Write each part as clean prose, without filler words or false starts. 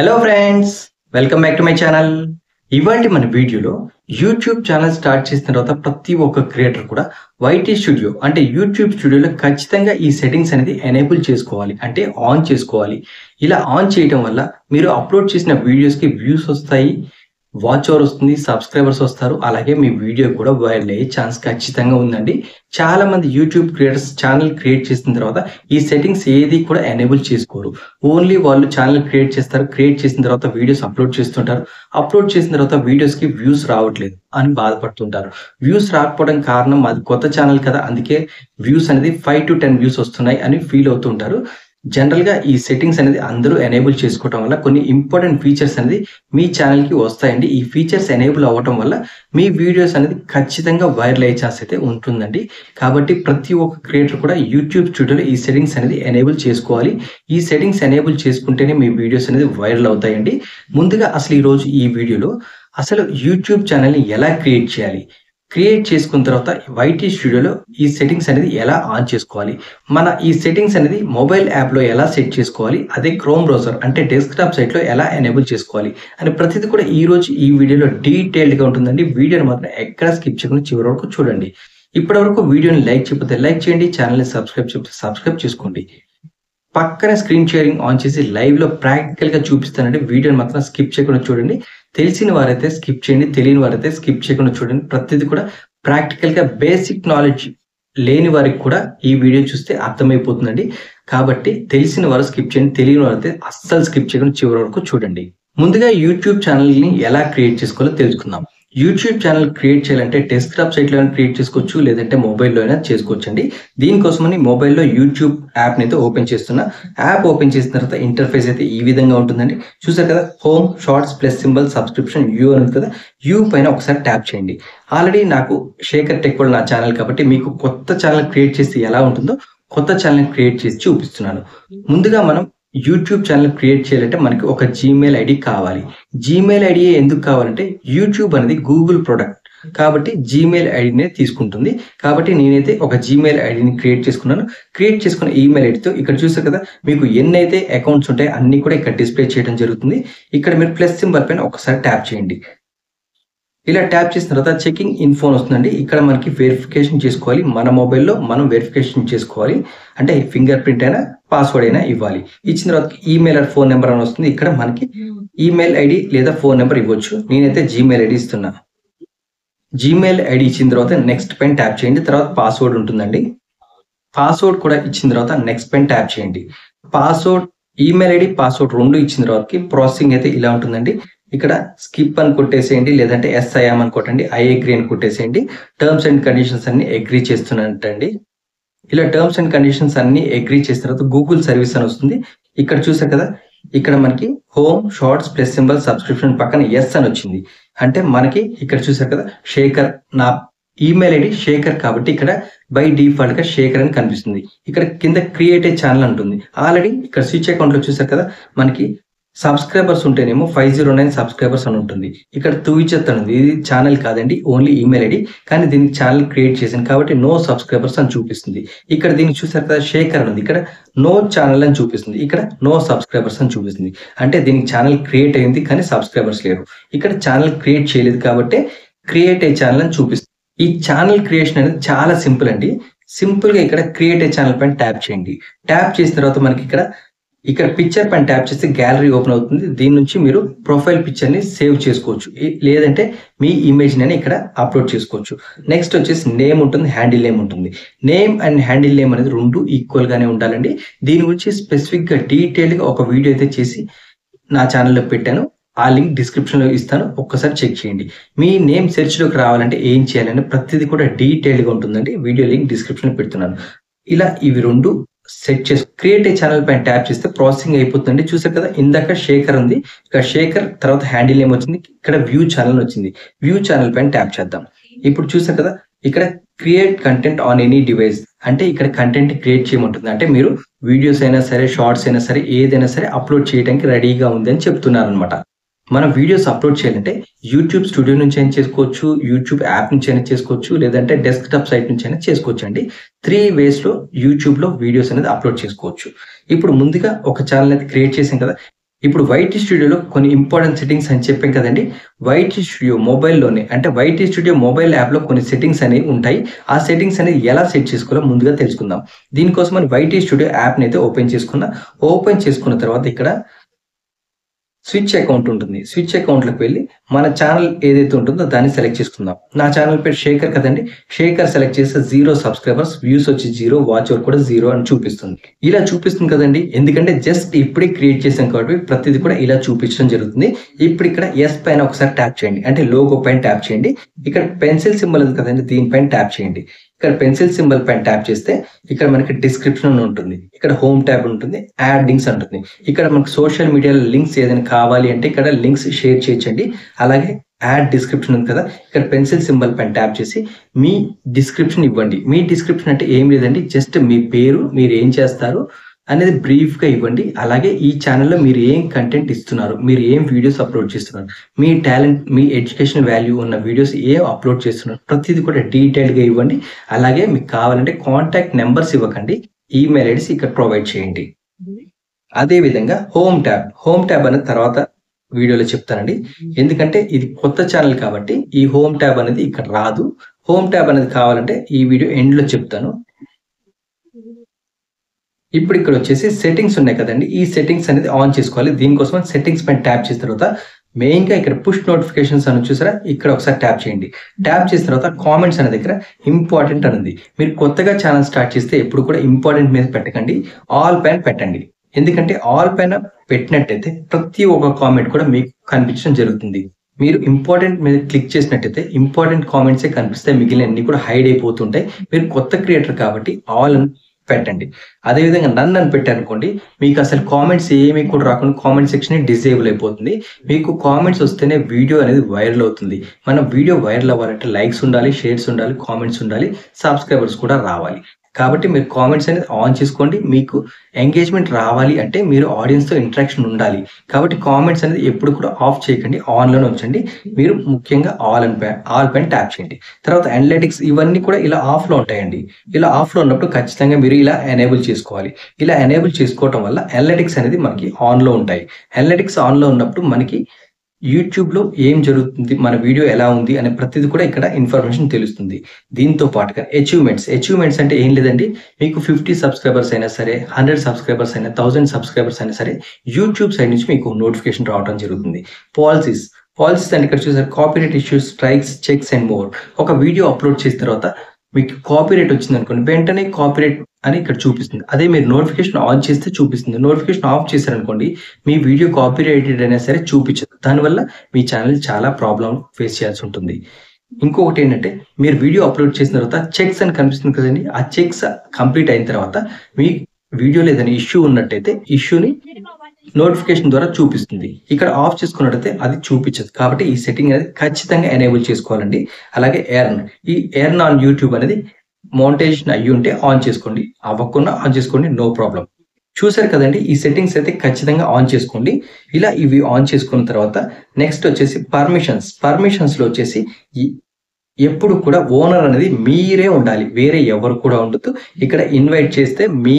Hello friends, welcome back to my channel. ఇవాళ మన వీడియోలో యూట్యూబ్ ఛానల్ స్టార్ట్ చేసిన తర్వాత ప్రతి ఒక్క క్రియేటర్ కూడా వైటీ స్టూడియో అంటే యూట్యూబ్ స్టూడియోలో ఖచ్చితంగా ఈ సెట్టింగ్స్ అనేది ఎనేబుల్ చేసుకోవాలి, అంటే ఆన్ చేసుకోవాలి. ఇలా ఆన్ చేయడం వల్ల మీరు అప్లోడ్ చేసిన వీడియోస్కి వ్యూస్ వస్తాయి, వాచ్ అవర్ వస్తుంది, సబ్స్క్రైబర్స్ వస్తారు, అలాగే మీ వీడియో కూడా వైరల్ అయ్యే ఛాన్స్ ఖచ్చితంగా ఉందండి. చాలా మంది యూట్యూబ్ క్రియేటర్స్ ఛానల్ క్రియేట్ చేసిన తర్వాత ఈ సెట్టింగ్స్ ఏది కూడా ఎనేబుల్ చేసుకోరు. ఓన్లీ వాళ్ళు ఛానల్ క్రియేట్ చేస్తారు, క్రియేట్ చేసిన తర్వాత వీడియోస్ అప్లోడ్ చేస్తుంటారు. అప్లోడ్ చేసిన తర్వాత వీడియోస్కి వ్యూస్ రావట్లేదు అని బాధపడుతుంటారు. వ్యూస్ రాకపోవడం కారణం అది కొత్త ఛానల్ కదా, అందుకే వ్యూస్ అనేది 5 to 10 వ్యూస్ వస్తున్నాయి అని ఫీల్ అవుతుంటారు. జనరల్గా ఈ సెట్టింగ్స్ అనేది అందరూ ఎనేబుల్ చేసుకోవడం వల్ల కొన్ని ఇంపార్టెంట్ ఫీచర్స్ అనేది మీ ఛానల్కి వస్తాయండి. ఈ ఫీచర్స్ ఎనేబుల్ అవ్వడం వల్ల మీ వీడియోస్ అనేది ఖచ్చితంగా వైరల్ అయ్యే ఛాన్స్ అయితే ఉంటుందండి. కాబట్టి ప్రతి ఒక్క క్రియేటర్ కూడా యూట్యూబ్ స్టూడియోలో ఈ సెట్టింగ్స్ అనేది ఎనేబుల్ చేసుకోవాలి. ఈ సెట్టింగ్స్ ఎనేబుల్ చేసుకుంటేనే మీ వీడియోస్ అనేది వైరల్ అవుతాయండి. ముందుగా అసలు ఈరోజు ఈ వీడియోలో అసలు యూట్యూబ్ ఛానల్ని ఎలా క్రియేట్ చేయాలి, క్రియేట్ చేసుకున్న తర్వాత వైటీ స్టూడియోలో ఈ సెట్టింగ్స్ అనేది ఎలా ఆన్ చేసుకోవాలి, మన ఈ సెట్టింగ్స్ అనేది మొబైల్ యాప్లో ఎలా సెట్ చేసుకోవాలి, అదే క్రోమ్ బ్రౌజర్ అంటే డెస్క్టాప్ సైట్లో ఎలా ఎనేబుల్ చేసుకోవాలి అని ప్రతిదీ కూడా ఈ రోజు ఈ వీడియోలో డీటెయిల్డ్గా ఉంటుందండి. వీడియోని మాత్రం ఎక్కడ స్కిప్ చేయకుండా చివరి వరకు చూడండి. ఇప్పటివరకు వీడియోని లైక్ చేయకపోతే లైక్ చేయండి, ఛానల్ని సబ్స్క్రైబ్ చేసుకోండి. పక్కన స్క్రీన్ షేరింగ్ ఆన్ చేసి లైవ్లో ప్రాక్టికల్గా చూపిస్తానండి. వీడియోని మాత్రం స్కిప్ చేయకుండా చూడండి. తెలిసిన వారైతే స్కిప్ చేయండి, తెలియని వారైతే స్కిప్ చేయకుండా చూడండి. ప్రతిదీ కూడా ప్రాక్టికల్గా బేసిక్ నాలెడ్జ్ లేని వారికి కూడా ఈ వీడియో చూస్తే అర్థమైపోతుందండి. కాబట్టి తెలిసిన వారు స్కిప్ చేయండి, తెలియని వారైతే అస్సలు స్కిప్ చేయకుండా చివరి వరకు చూడండి. ముందుగా యూట్యూబ్ ఛానల్ని ఎలా క్రియేట్ చేసుకోవాలో తెలుసుకుందాం. యూట్యూబ్ ఛానల్ క్రియేట్ చేయాలంటే డెస్క్టాప్ సైట్లో అయినా క్రియేట్ చేసుకోవచ్చు, లేదంటే మొబైల్లో అయినా చేసుకోవచ్చు అండి. దీనికోసమని మొబైల్లో యూట్యూబ్ యాప్ని అయితే ఓపెన్ చేస్తున్నా. యాప్ ఓపెన్ చేసిన తర్వాత ఇంటర్ఫేస్ అయితే ఈ విధంగా ఉంటుందండి. చూసారు కదా, home, shorts, plus symbol, subscription, you అని ఉంది కదా, యూ పైన ఒకసారి ట్యాప్ చేయండి. ఆల్రెడీ నాకు శేఖర్ టెక్ వరల్డ్ నా ఛానల్ కాబట్టి మీకు కొత్త ఛానల్ క్రియేట్ చేస్తే ఎలా ఉంటుందో కొత్త ఛానల్ క్రియేట్ చేసి చూపిస్తున్నాను. ముందుగా మనం యూట్యూబ్ ఛానల్ క్రియేట్ చేయాలంటే మనకి ఒక జీమెయిల్ ఐడి కావాలి. జీమెయిల్ ఐడి ఎందుకు కావాలంటే యూట్యూబ్ అనేది గూగుల్ ప్రొడక్ట్ కాబట్టి జీమెయిల్ ఐడినే తీసుకుంటుంది. కాబట్టి నేనైతే ఒక జీమెయిల్ ఐడిని క్రియేట్ చేసుకున్నాను. క్రియేట్ చేసుకున్న ఈమెయిల్ ఐడితో ఇక్కడ చూసారు కదా, మీకు ఎన్నైతే అకౌంట్స్ ఉంటాయో అన్ని కూడా ఇక్కడ డిస్ప్లే చేయడం జరుగుతుంది. ఇక్కడ మీరు ప్లస్ సింబల్ పైన ఒకసారి ట్యాప్ చేయండి. ఇలా ట్యాప్ చేసిన తర్వాత చెకింగ్ ఇన్ఫోన్ వస్తుందండి. ఇక్కడ మనకి వెరిఫికేషన్ చేసుకోవాలి, మన మొబైల్లో మనం వెరిఫికేషన్ చేసుకోవాలి. అంటే ఫింగర్ ప్రింట్ అయినా పాస్వర్డ్ అయినా ఇవ్వాలి. ఇచ్చిన తర్వాత ఈమెయిల్ ఆర్ ఫోన్ నెంబర్ అని వస్తుంది. ఇక్కడ మనకి ఈమెయిల్ ఐడి లేదా ఫోన్ నెంబర్ ఇవ్వచ్చు. నేనైతే జీమెయిల్ ఐడి ఇస్తున్నా. జీమెయిల్ ఐడి ఇచ్చిన తర్వాత నెక్స్ట్ పైన ట్యాప్ చేయండి. తర్వాత పాస్వర్డ్ ఉంటుందండి. పాస్వర్డ్ కూడా ఇచ్చిన తర్వాత నెక్స్ట్ పైన ట్యాప్ చేయండి. పాస్వర్డ్, ఈమెయిల్ ఐడి, పాస్వర్డ్ రెండు ఇచ్చిన తర్వాత ప్రాసెసింగ్ అయితే ఇలా ఉంటుందండి. ఇక్కడ స్కిప్ అని కొట్టేసేయండి, లేదంటే ఎస్ ఐఎమ్ అని కొట్టండి, ఐ అగ్రీ అని కొట్టేసేయండి. టర్మ్స్ అండ్ కండిషన్స్ అన్ని అగ్రీ చేస్తున్నట్టండి. ఇలా టర్మ్స్ అండ్ కండిషన్స్ అన్ని అగ్రీ చేసిన తర్వాత గూగుల్ సర్వీస్ అని వస్తుంది. ఇక్కడ చూసారు కదా, ఇక్కడ మనకి home, shorts, plus symbol, subscription పక్కన ఎస్ అని వచ్చింది. అంటే మనకి ఇక్కడ చూసారు కదా, శేఖర్, నా ఈమెయిల్ ఐడి శేఖర్ కాబట్టి ఇక్కడ బై డిఫాల్ట్ గా శేఖర్ అని కనిపిస్తుంది. ఇక్కడ కింద క్రియేట్ ఏ ఛానల్ ఉంటుంది. ఆల్రెడీ ఇక్కడ స్విచ్ అకౌంట్ లో చూసారు కదా, మనకి సబ్స్క్రైబర్స్ ఉంటేనేమో 509 సబ్స్క్రైబర్స్ అని ఉంటుంది. ఇక్కడ తూయిచెత్తుంది, ఇది ఛానల్ కాదండి, ఓన్లీ ఈమెయిల్ ఐడి. కానీ దీనికి ఛానల్ క్రియేట్ చేసింది కాబట్టి నో సబ్స్క్రైబర్స్ అని చూపిస్తుంది. ఇక్కడ దీనికి చూసారు కదా, శేఖర్ ఉంది, ఇక్కడ నో ఛానల్ అని చూపిస్తుంది, ఇక్కడ నో సబ్స్క్రైబర్స్ అని చూపిస్తుంది. అంటే దీనికి ఛానల్ క్రియేట్ అయింది కానీ సబ్స్క్రైబర్స్ లేరు. ఇక్కడ ఛానల్ క్రియేట్ చేయలేదు కాబట్టి క్రియేట్ ఏ ఛానల్ అని చూపిస్తుంది. ఈ ఛానల్ క్రియేషన్ అనేది చాలా సింపుల్ అండి. సింపుల్ గా ఇక్కడ క్రియేట్ ఏ ఛానల్ పైన ట్యాప్ చేయండి. ట్యాప్ చేసిన తర్వాత మనకి ఇక్కడ పిక్చర్ పైన ట్యాప్ చేస్తే గ్యాలరీ ఓపెన్ అవుతుంది. దీని నుంచి మీరు ప్రొఫైల్ పిక్చర్ ని సేవ్ చేసుకోవచ్చు, లేదంటే మీ ఇమేజ్ ని ఇక్కడ అప్లోడ్ చేసుకోవచ్చు. నెక్స్ట్ వచ్చేసి నేమ్ ఉంటుంది, హ్యాండిల్ నేమ్ ఉంటుంది. నేమ్ అండ్ హ్యాండిల్ నేమ్ అనేది రెండు ఈక్వల్ గానే ఉండాలండి. దీని గురించి స్పెసిఫిక్ గా డీటెయిల్డ్ గా ఒక వీడియో అయితే చేసి నా ఛానల్లో పెట్టాను. ఆ లింక్ డిస్క్రిప్షన్ లో ఇస్తాను, ఒక్కసారి చెక్ చేయండి. మీ నేమ్ సెర్చ్ లోకి రావాలంటే ఏం చేయాలని ప్రతిదీ కూడా డీటెయిల్డ్ గా ఉంటుందండి. వీడియో లింక్ డిస్క్రిప్షన్ లో పెడుతున్నాను. ఇలా ఇవి రెండు సెట్ చేసి క్రియేట్ ఏ ఛానల్ పైన ట్యాప్ చేస్తే ప్రాసెసింగ్ అయిపోతుంది. చూసారు కదా, ఇందాక శేఖర్ ఉంది, ఇక్కడ శేఖర్ తర్వాత హ్యాండిల్ నేమ్ వచ్చింది, ఇక్కడ వ్యూ ఛానల్ వచ్చింది. వ్యూ ఛానల్ పైన ట్యాప్ చేద్దాం. ఇప్పుడు చూసారు కదా, ఇక్కడ create content on any device అంటే ఇక్కడ కంటెంట్ క్రియేట్ చేయమంటుంది. అంటే మీరు వీడియోస్ అయినా సరే, షార్ట్స్ అయినా సరే, ఏదైనా సరే అప్లోడ్ చేయడానికి రెడీగా ఉంది అని చెప్తున్నారు అనమాట. మనం వీడియోస్ అప్లోడ్ చేయాలంటే యూట్యూబ్ స్టూడియో నుంచి అయినా చేసుకోవచ్చు, యూట్యూబ్ యాప్ నుంచి అయినా చేసుకోవచ్చు, లేదంటే డెస్క్టాప్ సైట్ నుంచి అయినా చేసుకోవచ్చు అండి. 3 ways లో యూట్యూబ్ లో వీడియోస్ అనేది అప్లోడ్ చేసుకోవచ్చు. ఇప్పుడు ముందుగా ఒక ఛానల్ అయితే క్రియేట్ చేసాం కదా, ఇప్పుడు వైటీ స్టూడియోలో కొన్ని ఇంపార్టెంట్ సెట్టింగ్స్ అని చెప్పాం కదండి. వైటీ స్టూడియో మొబైల్‌లోనే అంటే వైటీ స్టూడియో మొబైల్ యాప్‌లో కొన్ని సెట్టింగ్స్ అనేవి ఉంటాయి. ఆ సెట్టింగ్స్ అనేది ఎలా సెట్ చేసుకోవాలో ముందుగా తెలుసుకుందాం. దీనికోసం మనం వైటీ స్టూడియో యాప్‌ని అయితే ఓపెన్ చేసుకున్నా. ఓపెన్ చేసుకున్న తర్వాత ఇక్కడ స్విచ్ అకౌంట్ ఉంటుంది. స్విచ్ అకౌంట్‌లోకి వెళ్లి మన ఛానెల్ ఏదైతే ఉంటుందో దాన్ని సెలెక్ట్ చేసుకుందాం. నా ఛానెల్ పేరు శేఖర్ కదండీ. శేఖర్ సెలెక్ట్ చేస్తే 0 సబ్‌స్క్రైబర్స్, వ్యూస్ వచ్చి 0, వాచ్ అవర్ కూడా 0 అని చూపిస్తుంది. ఇలా చూపిస్తుంది కదండీ. ఎందుకంటే జస్ట్ ఇప్పుడే క్రియేట్ చేసాం కాబట్టి ప్రతిది కూడా ఇలా చూపించడం జరుగుతుంది. ఇప్పుడు ఇక్కడ యెస్ పైన ఒకసారి ట్యాప్ చేయండి. అంటే లోగో పైన ట్యాప్ చేయండి. ఇక్కడ పెన్సిల్ సింబల్ ఉంది కదండీ. దీనిపైన ట్యాప్ చేయండి. ఇక్కడ పెన్సిల్ సింబల్ పైన ట్యాప్ చేస్తే ఇక్కడ మనకి డిస్క్రిప్షన్ ఉంటుంది. ఇక్కడ హోమ్ ట్యాబ్ ఉంటుంది. యాడ్ లింక్స్ ఉంటుంది. ఇక్కడ మనకు సోషల్ మీడియాలో లింక్స్ ఏదైనా కావాలి అంటే ఇక్కడ లింక్స్ షేర్ చేయొచ్చండి. అలాగే యాడ్ డిస్క్రిప్షన్ ఉంది కదా, ఇక్కడ పెన్సిల్ సింబల్ పైన ట్యాప్ చేసి మీ డిస్క్రిప్షన్ ఇవ్వండి. మీ డిస్క్రిప్షన్ అంటే ఏం లేదండి, జస్ట్ మీ పేరు, మీరు ఏం చేస్తారు అనేది బ్రీఫ్‌గా ఇవ్వండి. అలాగే ఈ ఛానెల్‌లో మీరు ఏం కంటెంట్ ఇస్తున్నారు, మీరు ఏం వీడియోస్ అప్లోడ్ చేస్తున్నారు, మీ టాలెంట్, మీ ఎడ్యుకేషన్ వాల్యూ ఉన్న వీడియోస్ ఏం అప్లోడ్ చేస్తున్నారు, ప్రతిది కూడా డీటెయిల్‌గా ఇవ్వండి. అలాగే మీకు కావాలంటే కాంటాక్ట్ నెంబర్స్ ఇవ్వకండి, ఈమెయిల్ ఐడీస్ ఇక్కడ ప్రొవైడ్ చేయండి. అదే విధంగా హోమ్ ట్యాబ్ అనేది తర్వాత వీడియోలో చెప్తానండి. ఎందుకంటే ఇది కొత్త ఛానల్ కాబట్టి ఈ హోమ్ ట్యాబ్ అనేది ఇక్కడ రాదు. హోమ్ ట్యాబ్ అనేది కావాలంటే ఈ వీడియో ఎండ్‌లో చెప్తాను. ఇప్పుడు ఇక్కడ వచ్చేసి సెట్టింగ్స్ ఉన్నాయి కదండి. ఈ సెట్టింగ్స్ అనేది ఆన్ చేసుకోవాలి. దీనికోసం సెట్టింగ్స్ పైన ట్యాప్ చేసిన తర్వాత మెయిన్‌గా ఇక్కడ పుష్ నోటిఫికేషన్స్ అని చూసారా, ఇక్కడ ఒకసారి ట్యాప్ చేయండి. ట్యాప్ చేసిన తర్వాత కామెంట్స్ అనే దగ్గర ఇంపార్టెంట్ అని ఉంది. మీరు కొత్తగా ఛానల్ స్టార్ట్ చేస్తే ఎప్పుడు కూడా ఇంపార్టెంట్ మీద పెట్టకండి, ఆల్ పైన పెట్టండి. ఎందుకంటే ఆల్ పైన పెట్టినట్టయితే ప్రతి ఒక్క కామెంట్ కూడా మీకు కనిపించడం జరుగుతుంది. మీరు ఇంపార్టెంట్ మీద క్లిక్ చేసినట్టయితే ఇంపార్టెంట్ కామెంట్సే కనిపిస్తాయి, మిగిలినవన్నీ కూడా హైడ్ అయిపోతుంటాయి. మీరు కొత్త క్రియేటర్ కాబట్టి ఆల్ అని పెట్టండి. అదేవిధంగా నన్ను అని పెట్టారనుకోండి, మీకు అసలు కామెంట్స్ ఏమీ కూడా రాకుండా కామెంట్ సెక్షన్ డిజేబుల్ అయిపోతుంది. మీకు కామెంట్స్ వస్తేనే వీడియో అనేది వైరల్ అవుతుంది. మన వీడియో వైరల్ అవ్వాలంటే లైక్స్ ఉండాలి, షేర్స్ ఉండాలి, కామెంట్స్ ఉండాలి, సబ్స్క్రైబర్స్ కూడా రావాలి. కాబట్టి మీరు కామెంట్స్ అనేది ఆన్ చేసుకోండి. మీకు ఎంగేజ్మెంట్ రావాలి అంటే మీరు ఆడియన్స్‌తో ఇంటరాక్షన్ ఉండాలి. కాబట్టి కామెంట్స్ అనేది ఎప్పుడు కూడా ఆఫ్ చేయకండి, ఆన్‌లోనే ఉంచండి. మీరు ముఖ్యంగా ఆల్ పైన ట్యాప్ చేయండి. తర్వాత అనలిటిక్స్ ఇవన్నీ కూడా ఇలా ఆఫ్‌లో ఉంటాయండి. ఇలా ఆఫ్‌లో ఉన్నప్పుడు ఖచ్చితంగా మీరు ఇలా ఎనేబుల్ చేసుకోవాలి. ఇలా ఎనేబుల్ చేసుకోవటం వల్ల అనలిటిక్స్ అనేది మనకి ఆన్‌లో ఉంటాయి. అనలిటిక్స్ ఆన్‌లో ఉన్నప్పుడు మనకి యూట్యూబ్‌లో ఏం జరుగుతుంది, మన వీడియో ఎలా ఉంది అనే ప్రతిది కూడా ఇక్కడ ఇన్ఫర్మేషన్ తెలుస్తుంది. దీంతో పాటుగా అచీవ్‌మెంట్స్ అంటే ఏం లేదండి, మీకు 50 సబ్స్క్రైబర్స్ అయినా సరే, 100 సబ్స్క్రైబర్స్ అయినా, 1000 సబ్స్క్రైబర్స్ అయినా సరే యూట్యూబ్ సైడ్ నుంచి మీకు నోటిఫికేషన్ రావడం జరుగుతుంది. పాలసీస్ అంటే ఇక్కడ చూసారు, copyright issues, strikes, checks and more. ఒక వీడియో అప్లోడ్ చేసిన తర్వాత మీకు కాపీరైట్ వచ్చిందనుకోండి, వెంటనే కాపీరైట్ అని ఇక్కడ చూపిస్తుంది. అదే మీరు నోటిఫికేషన్ ఆన్ చేస్తే చూపిస్తుంది. నోటిఫికేషన్ ఆఫ్ చేశారనుకోండి, మీ వీడియో కాపీరైటెడ్ అయినా సరే చూపించదు. దానివల్ల మీ ఛానల్ చాలా ప్రాబ్లమ్ ఫేస్ చేయాల్సి ఉంటుంది. ఇంకొకటి ఏంటంటే, మీరు వీడియో అప్లోడ్ చేసిన తర్వాత చెక్స్ అని కనిపిస్తుంది కదండి, ఆ చెక్స్ కంప్లీట్ అయిన తర్వాత మీ వీడియోలో ఏదైనా ఇష్యూ ఉన్నట్టయితే ఇష్యూని నోటిఫికేషన్ ద్వారా చూపిస్తుంది. ఇక్కడ ఆఫ్ చేసుకున్నట్టయితే అది చూపించదు. కాబట్టి ఈ సెట్టింగ్ అనేది ఖచ్చితంగా ఎనేబుల్ చేసుకోవాలండి. అలాగే ఈ ఎర్న్ ఆన్ యూట్యూబ్ అనేది మోనిటైజేషన్ అయ్యి ఉంటే ఆన్ చేసుకోండి, అవ్వకుండా ఆన్ చేసుకోండి, నో ప్రాబ్లం. చూసారు కదండి, ఈ సెట్టింగ్స్ అయితే ఖచ్చితంగా ఆన్ చేసుకోండి. ఇలా ఇవి ఆన్ చేసుకున్న తర్వాత నెక్స్ట్ వచ్చేసి పర్మిషన్స్‌లో వచ్చేసి ఎప్పుడు కూడా ఓనర్ అనేది మీరే ఉండాలి, వేరే ఎవరు కూడా ఉండొద్దు. ఇక్కడ ఇన్వైట్ చేస్తే మీ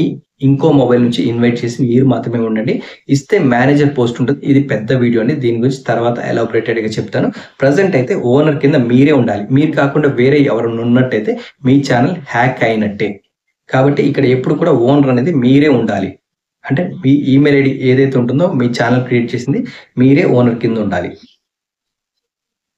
ఇంకో మొబైల్ నుంచి ఇన్వైట్ చేసి మీరు మాత్రమే ఉండండి. ఇస్తే మేనేజర్ పోస్ట్ ఉంటుంది. ఇది పెద్ద వీడియో అండి, దీని గురించి తర్వాత ఎలాబొరేటెడ్‌గా చెప్తాను. ప్రెజెంట్ అయితే ఓనర్ కింద మీరే ఉండాలి. మీరు కాకుండా వేరే ఎవరైనా ఉన్నట్టయితే మీ ఛానల్ హ్యాక్ అయినట్టే. కాబట్టి ఇక్కడ ఎప్పుడు కూడా ఓనర్ అనేది మీరే ఉండాలి. అంటే మీ ఈమెయిల్ ఐడి ఏదైతే ఉంటుందో మీ ఛానల్ క్రియేట్ చేసింది మీరే ఓనర్ కింద ఉండాలి.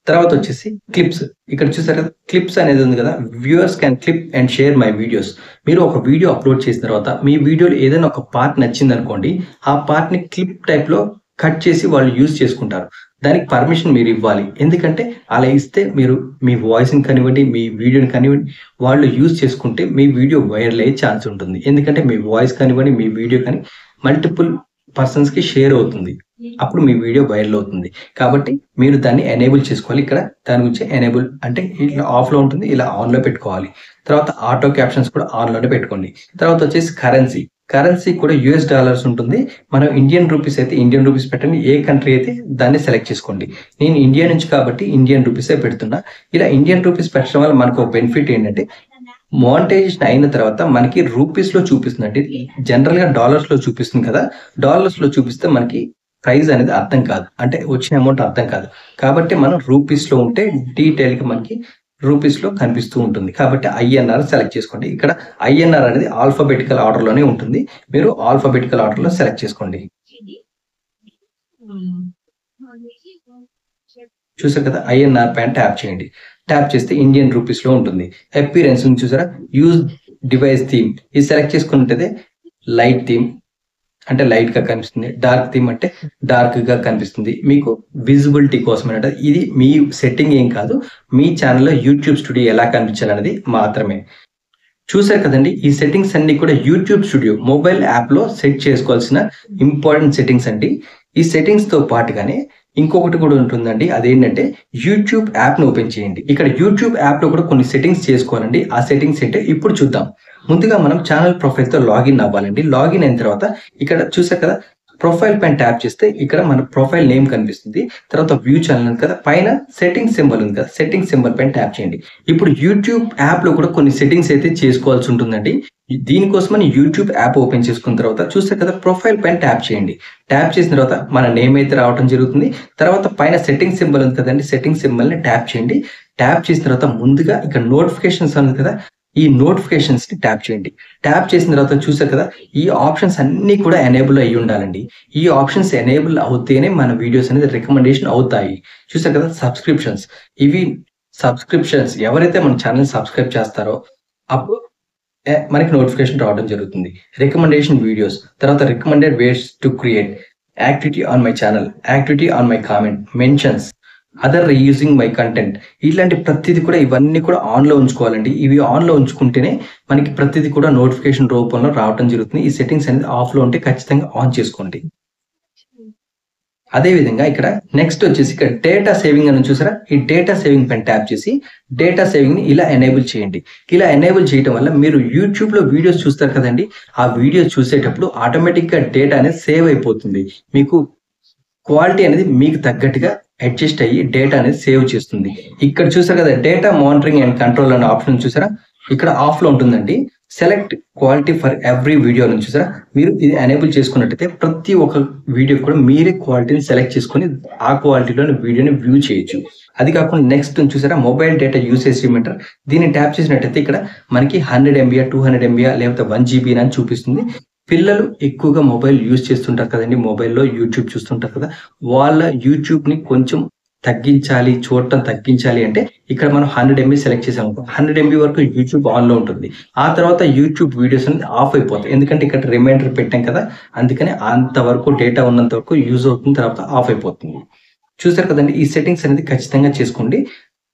తర్వాత వచ్చేసి క్లిప్స్. ఇక్కడ చూసారు కదా, క్లిప్స్ అనేది ఉంది కదా, viewers can clip and share my videos. మీరు ఒక వీడియో అప్లోడ్ చేసిన తర్వాత మీ వీడియోలో ఏదైనా ఒక పార్ట్ నచ్చింది అనుకోండి, ఆ పార్ట్‌ని క్లిప్ టైప్‌లో కట్ చేసి వాళ్ళు యూజ్ చేసుకుంటారు. దానికి పర్మిషన్ మీరు ఇవ్వాలి. ఎందుకంటే అలా ఇస్తే మీరు మీ వాయిస్‌ని కానివ్వండి, మీ వీడియోని కానివ్వండి, వాళ్ళు యూజ్ చేసుకుంటే మీ వీడియో వైరల్ అయ్యే ఛాన్స్ ఉంటుంది. ఎందుకంటే మీ వాయిస్ కానివ్వండి, మీ వీడియో కానీ మల్టిపుల్ పర్సన్స్‌కి షేర్ అవుతుంది. అప్పుడు మీ వీడియో వైరల్ అవుతుంది. కాబట్టి మీరు దాన్ని ఎనేబుల్ చేసుకోవాలి. ఇక్కడ దాని గురించి ఎనేబుల్ అంటే ఇట్లా ఆఫ్‌లో ఉంటుంది, ఇలా ఆన్‌లో పెట్టుకోవాలి. తర్వాత ఆటో క్యాప్షన్స్ కూడా ఆన్‌లోనే పెట్టుకోండి. తర్వాత వచ్చేసి కరెన్సీ కూడా యూఎస్ డాలర్స్ ఉంటుంది. మనం ఇండియన్ రూపీస్ అయితే ఇండియన్ రూపీస్ పెట్టండి. ఏ కంట్రీ అయితే దాన్ని సెలెక్ట్ చేసుకోండి. నేను ఇండియా నుంచి కాబట్టి ఇండియన్ రూపీసే పెడుతున్నా. ఇలా ఇండియన్ రూపీస్ పెట్టడం వల్ల మనకు ఒక బెనిఫిట్ ఏంటంటే, మోనిటైజేషన్ అయిన తర్వాత మనకి రూపీస్‌లో చూపిస్తుందండి. జనరల్‌గా డాలర్స్‌లో చూపిస్తుంది కదా, డాలర్స్‌లో చూపిస్తే మనకి ప్రైస్ అనేది అర్థం కాదు, అంటే వచ్చిన అమౌంట్ అర్థం కాదు. కాబట్టి మనం రూపీస్లో ఉంటే డీటెయిల్గా మనకి రూపీస్లో కనిపిస్తూ ఉంటుంది. కాబట్టి ఐఎన్ఆర్ సెలెక్ట్ చేసుకోండి. ఇక్కడ ఐఎన్ఆర్ అనేది ఆల్ఫాబెటికల్ ఆర్డర్లోనే ఉంటుంది. మీరు ఆల్ఫాబెటికల్ ఆర్డర్లో సెలెక్ట్ చేసుకోండి. చూసారు కదా, ఐఎన్ఆర్ పైన ట్యాప్ చేయండి. ట్యాప్ చేస్తే ఇండియన్ రూపీస్లో ఉంటుంది. అపీరెన్స్ చూసారా, యూజ్ డివైస్ థీమ్ ఇది సెలెక్ట్ చేసుకున్నట్టయితే లైట్ థీమ్ అంటే లైట్ గా కనిపిస్తుంది, డార్క్ థీమ్ అంటే డార్క్ గా కనిపిస్తుంది. మీకు విజిబిలిటీ కోసం అంటే ఇది మీ సెట్టింగ్ ఏం కాదు, మీ ఛానల్లో యూట్యూబ్ స్టూడియో ఎలా కనిపించాలనేది మాత్రమే. చూసారు కదండి, ఈ సెట్టింగ్స్ అన్ని కూడా యూట్యూబ్ స్టూడియో మొబైల్ యాప్ లో సెట్ చేసుకోవాల్సిన ఇంపార్టెంట్ సెట్టింగ్స్ అండి. ఈ సెట్టింగ్స్ తో పాటుగానే ఇంకొకటి కూడా ఉంటుందండి, అదేంటంటే యూట్యూబ్ యాప్ ను ఓపెన్ చేయండి. ఇక్కడ యూట్యూబ్ యాప్ లో కూడా కొన్ని సెట్టింగ్స్ చేసుకోవాలండి. ఆ సెట్టింగ్స్ ఏంటో ఇప్పుడు చూద్దాం. ముందుగా మనం ఛానల్ ప్రొఫైల్ తో లాగిన్ అవ్వాలండి. లాగిన్ అయిన తర్వాత ఇక్కడ చూసారు కదా, ప్రొఫైల్ పైన ట్యాప్ చేస్తే ఇక్కడ మన ప్రొఫైల్ నేమ్ కనిపిస్తుంది. తర్వాత వ్యూ ఛానల్ ఉంది కదా, పైన సెట్టింగ్ సింబల్ ఉంది కదా, సెట్టింగ్ సింబల్ పైన ట్యాప్ చేయండి. ఇప్పుడు యూట్యూబ్ యాప్ లో కూడా కొన్ని సెట్టింగ్స్ అయితే చేసుకోవాల్సి ఉంటుందండి. దీనికోసమని యూట్యూబ్ యాప్ ఓపెన్ చేసుకున్న తర్వాత చూస్తే కదా, ప్రొఫైల్ పైన ట్యాప్ చేయండి. ట్యాప్ చేసిన తర్వాత మన నేమ్ అయితే రావడం జరుగుతుంది. తర్వాత పైన సెట్టింగ్ సింబల్ ఉంది కదండి, సెట్టింగ్ సింబల్ ని ట్యాప్ చేయండి. ట్యాప్ చేసిన తర్వాత ముందుగా ఇక్కడ నోటిఫికేషన్స్ ఉంది కదా, ఈ నోటిఫికేషన్స్ ని ట్యాప్ చేయండి. ట్యాప్ చేసిన తర్వాత చూసారు కదా, ఈ ఆప్షన్స్ అన్ని కూడా ఎనేబుల్ అయ్యి ఉండాలండి. ఈ ఆప్షన్స్ ఎనేబుల్ అవుతేనే మన వీడియోస్ అనేది రికమెండేషన్ అవుతాయి. చూసారు కదా, సబ్స్క్రిప్షన్స్, ఇవి సబ్స్క్రిప్షన్స్ ఎవరైతే మన ఛానల్ సబ్స్క్రైబ్ చేస్తారో అప్పుడు మనకి నోటిఫికేషన్ రావడం జరుగుతుంది. రికమెండేషన్ వీడియోస్, తర్వాత recommended ways to create, activity on my channel, activity on my comment, mentions, other reusing my content, ఇలాంటి ప్రతిదీ కూడా ఇవన్నీ కూడా ఆన్ లో ఉంచుకోవాలండి. ఇవి ఆన్ లో ఉంచుకుంటేనే మనకి ప్రతిదీ కూడా నోటిఫికేషన్ రూపంలో రావడం జరుగుతుంది. ఈ సెట్టింగ్స్ అనేది ఆఫ్ లో ఉంటే ఖచ్చితంగా ఆన్ చేసుకోండి. అదే విధంగా ఇక్కడ నెక్స్ట్ వచ్చేసి ఇక్కడ డేటా సేవింగ్ అని చూసారా, ఈ డేటా సేవింగ్ పైన ట్యాప్ చేసి డేటా సేవింగ్ ని ఇలా ఎనేబుల్ చేయండి. ఇలా ఎనేబుల్ చేయడం వల్ల మీరు యూట్యూబ్ లో వీడియోస్ చూస్తారు కదండి, ఆ వీడియోస్ చూసేటప్పుడు ఆటోమేటిక్ గా డేటా అనేది సేవ్ అయిపోతుంది. మీకు క్వాలిటీ అనేది మీకు తగ్గట్టుగా అడ్జస్ట్ అయ్యి డేటా అనేది సేవ్ చేస్తుంది. ఇక్కడ చూసారు కదా, డేటా మానిటరింగ్ అండ్ కంట్రోల్ అనే ఆప్షన్ చూసారా, ఇక్కడ ఆఫ్ లో ఉంటుందండి. Select quality for every video నుంచి చూసారా, మీరు ఇది ఎనేబుల్ చేసుకున్నట్టయితే ప్రతి ఒక్క వీడియో కూడా మీరే క్వాలిటీని సెలెక్ట్ చేసుకొని ఆ క్వాలిటీలోని వీడియోని వ్యూ చేయొచ్చు. అది కాకుండా నెక్స్ట్ చూసారా, మొబైల్ డేటా యూసేజ్ రిమైండర్, దీన్ని ట్యాప్ చేసినట్టయితే ఇక్కడ మనకి 100 MB 200 MB లేకపోతే 1 GB అని చూపిస్తుంది. పిల్లలు ఎక్కువగా మొబైల్ యూజ్ చేస్తుంటారు కదండి, మొబైల్లో యూట్యూబ్ చూస్తుంటారు కదా, వాళ్ళ యూట్యూబ్ ని కొంచెం తగ్గించాలి, చూడటం తగ్గించాలి అంటే ఇక్కడ మనం 100 MB సెలెక్ట్ చేసాం. 100 MB వరకు యూట్యూబ్ ఆన్ లో ఉంటుంది. ఆ తర్వాత యూట్యూబ్ వీడియోస్ అనేది ఆఫ్ అయిపోతాయి, ఎందుకంటే ఇక్కడ రిమైండర్ పెట్టాం కదా, అందుకని అంతవరకు డేటా ఉన్నంత వరకు యూజ్ అవుతుంది, తర్వాత ఆఫ్ అయిపోతుంది. చూసారు కదండి, ఈ సెట్టింగ్స్ అనేది ఖచ్చితంగా చేసుకోండి.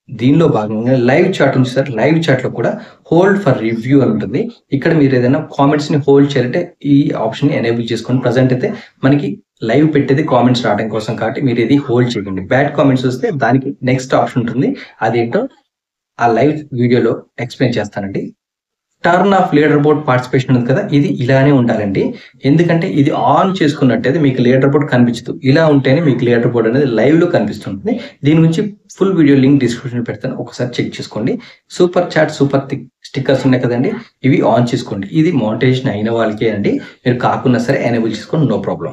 దీనిలో భాగంగా లైవ్ చాట్ ఉంది సార్, లైవ్ చాట్ లో కూడా హోల్డ్ ఫర్ రివ్యూ అని ఉంటుంది. ఇక్కడ మీరు ఏదైనా కామెంట్స్ ని హోల్డ్ చేయాలంటే ఈ ఆప్షన్ ని ఎనేబుల్ చేసుకోండి. ప్రజెంట్ అయితే మనకి లైవ్ పెట్టేది కామెంట్స్ రావడం కోసం, కాబట్టి మీరు ఇది హోల్డ్ చేయండి. బ్యాడ్ కామెంట్స్ వస్తే దానికి నెక్స్ట్ ఆప్షన్ ఉంటుంది, అదేంటో ఆ లైవ్ వీడియోలో ఎక్స్ప్లెయిన్ చేస్తానండి. Turn off leader board participation ఉంది కదా, ఇది ఇలానే ఉండాలండి. ఎందుకంటే ఇది ఆన్ చేసుకున్నట్టయితే మీకు లీడర్ బోర్డ్ కనిపించదు, ఇలా ఉంటేనే మీకు లీడర్ బోర్డ్ అనేది లైవ్ లో కనిపిస్తుంది. దీని గురించి ఫుల్ వీడియో లింక్ డిస్క్రిప్షన్ పెడతాను, ఒకసారి చెక్ చేసుకోండి. సూపర్ చాట్, సూపర్ స్టిక్కర్స్ ఉన్నాయి కదండి, ఇవి ఆన్ చేసుకోండి. ఇది మోనిటైజేషన్ అయిన వాళ్ళకే అండి, మీరు కాకుండా సరే ఎనేబుల్ చేసుకోండి, నో ప్రాబ్లం.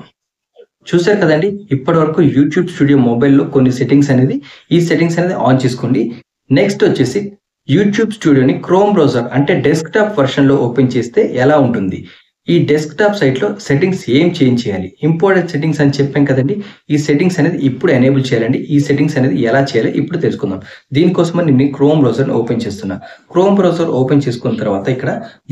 చూసారు కదండి, ఇప్పటి వరకు యూట్యూబ్ స్టూడియో మొబైల్లో కొన్ని సెట్టింగ్స్ అనేది, ఈ సెట్టింగ్స్ అనేది ఆన్ చేసుకోండి. నెక్స్ట్ వచ్చేసి యూట్యూబ్ స్టూడియోని క్రోమ్ బ్రౌజర్ అంటే డెస్క్టాప్ వర్షన్ లో ఓపెన్ చేస్తే ఎలా ఉంటుంది. ఈ డెస్క్టాప్ సైట్ లో సెట్టింగ్స్ ఏం చేంజ్ చేయాలి, ఇంపార్టెంట్ సెట్టింగ్స్ అని చెప్పాం కదండి, ఈ సెట్టింగ్స్ అనేది ఇప్పుడు ఎనేబుల్ చేయాలండి. ఈ సెట్టింగ్స్ అనేది ఎలా చేయాలి ఇప్పుడు తెలుసుకుందాం. దీనికోసం నేను క్రోమ్ బ్రౌజర్ ఓపెన్ చేస్తున్నా. క్రోమ్ బ్రౌజర్ ఓపెన్ చేసుకున్న తర్వాత ఇక్కడ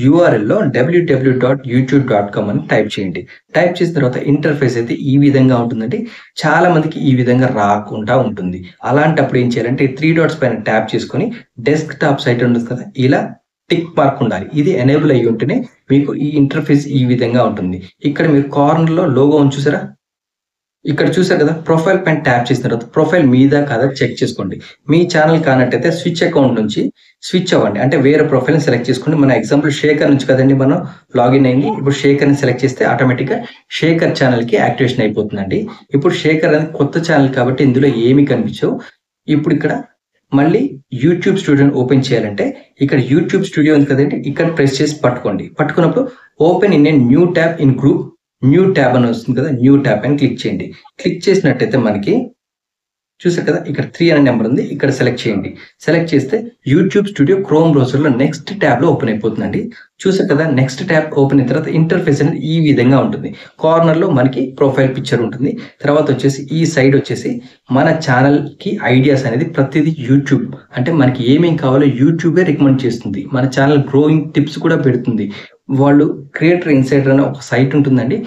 URL లో www.youtube.com అని టైప్ చేయండి. టైప్ చేసిన తర్వాత ఇంటర్ఫేస్ అయితే ఈ విధంగా ఉంటుందండి. చాలా మందికి ఈ విధంగా రాకుండా ఉంటుంది. అలాంటప్పుడు ఏం చేయాలంటే 3 డాట్స్ పైన ట్యాప్ చేసుకొని డెస్క్టాప్ సైట్ ఉంటుంది కదా, ఇలా టిక్ మార్క్ ఉండాలి. ఇది ఎనేబుల్ అయ్యి ఉంటేనే మీకు ఈ ఇంటర్ఫేస్ ఈ విధంగా ఉంటుంది. ఇక్కడ మీరు కార్నర్ లో లోగో చూసారా, ఇక్కడ చూసారు కదా, ప్రొఫైల్ పైన ట్యాప్ చేసిన తర్వాత ప్రొఫైల్ మీద కాదా చెక్ చేసుకోండి. మీ ఛానల్ కానట్టయితే స్విచ్ అకౌంట్ నుంచి స్విచ్ అవ్వండి, అంటే వేరే ప్రొఫైల్ సెలెక్ట్ చేసుకోండి. మన ఎగ్జాంపుల్ శేఖర్ నుంచి కదండి మనం లాగిన్ అయింది. ఇప్పుడు శేఖర్ ని సెలెక్ట్ చేస్తే ఆటోమేటిక్ గా శేఖర్ ఛానల్ కి యాక్టివేషన్ అయిపోతుందండి. ఇప్పుడు శేఖర్ అనేది కొత్త ఛానల్ కాబట్టి ఇందులో ఏమి కనిపించవు. ఇప్పుడు ఇక్కడ మళ్ళీ యూట్యూబ్ స్టూడియోని ఓపెన్ చేయాలంటే ఇక్కడ యూట్యూబ్ స్టూడియో ఉంది కదండి, ఇక్కడ ప్రెస్ చేసి పట్టుకోండి. పట్టుకున్నప్పుడు open in a new tab in group new tab అని వస్తుంది కదా, న్యూ ట్యాబ్ అని క్లిక్ చేయండి. క్లిక్ చేసినట్టయితే మనకి చూసారు కదా, ఇక్కడ 3 అనే నెంబర్ ఉంది, ఇక్కడ సెలెక్ట్ చేయండి. సెలెక్ట్ చేస్తే యూట్యూబ్ స్టూడియో క్రోమ్ బ్రౌజర్లో నెక్స్ట్ ట్యాబ్లో ఓపెన్ అయిపోతుందండి. చూసారు కదా, నెక్స్ట్ ట్యాబ్ ఓపెన్ అయిన తర్వాత ఇంటర్ఫేస్ అనేది ఈ విధంగా ఉంటుంది. కార్నర్లో మనకి ప్రొఫైల్ పిక్చర్ ఉంటుంది. తర్వాత వచ్చేసి ఈ సైడ్ వచ్చేసి మన ఛానల్కి ఐడియాస్ అనేది ప్రతిదీ యూట్యూబ్ అంటే మనకి ఏమేం కావాలో యూట్యూబే రికమెండ్ చేస్తుంది. మన ఛానల్ గ్రోయింగ్ టిప్స్ కూడా పెడుతుంది. వాళ్ళు క్రియేటర్ ఇన్సైడర్ అనే ఒక సైట్ ఉంటుందండి.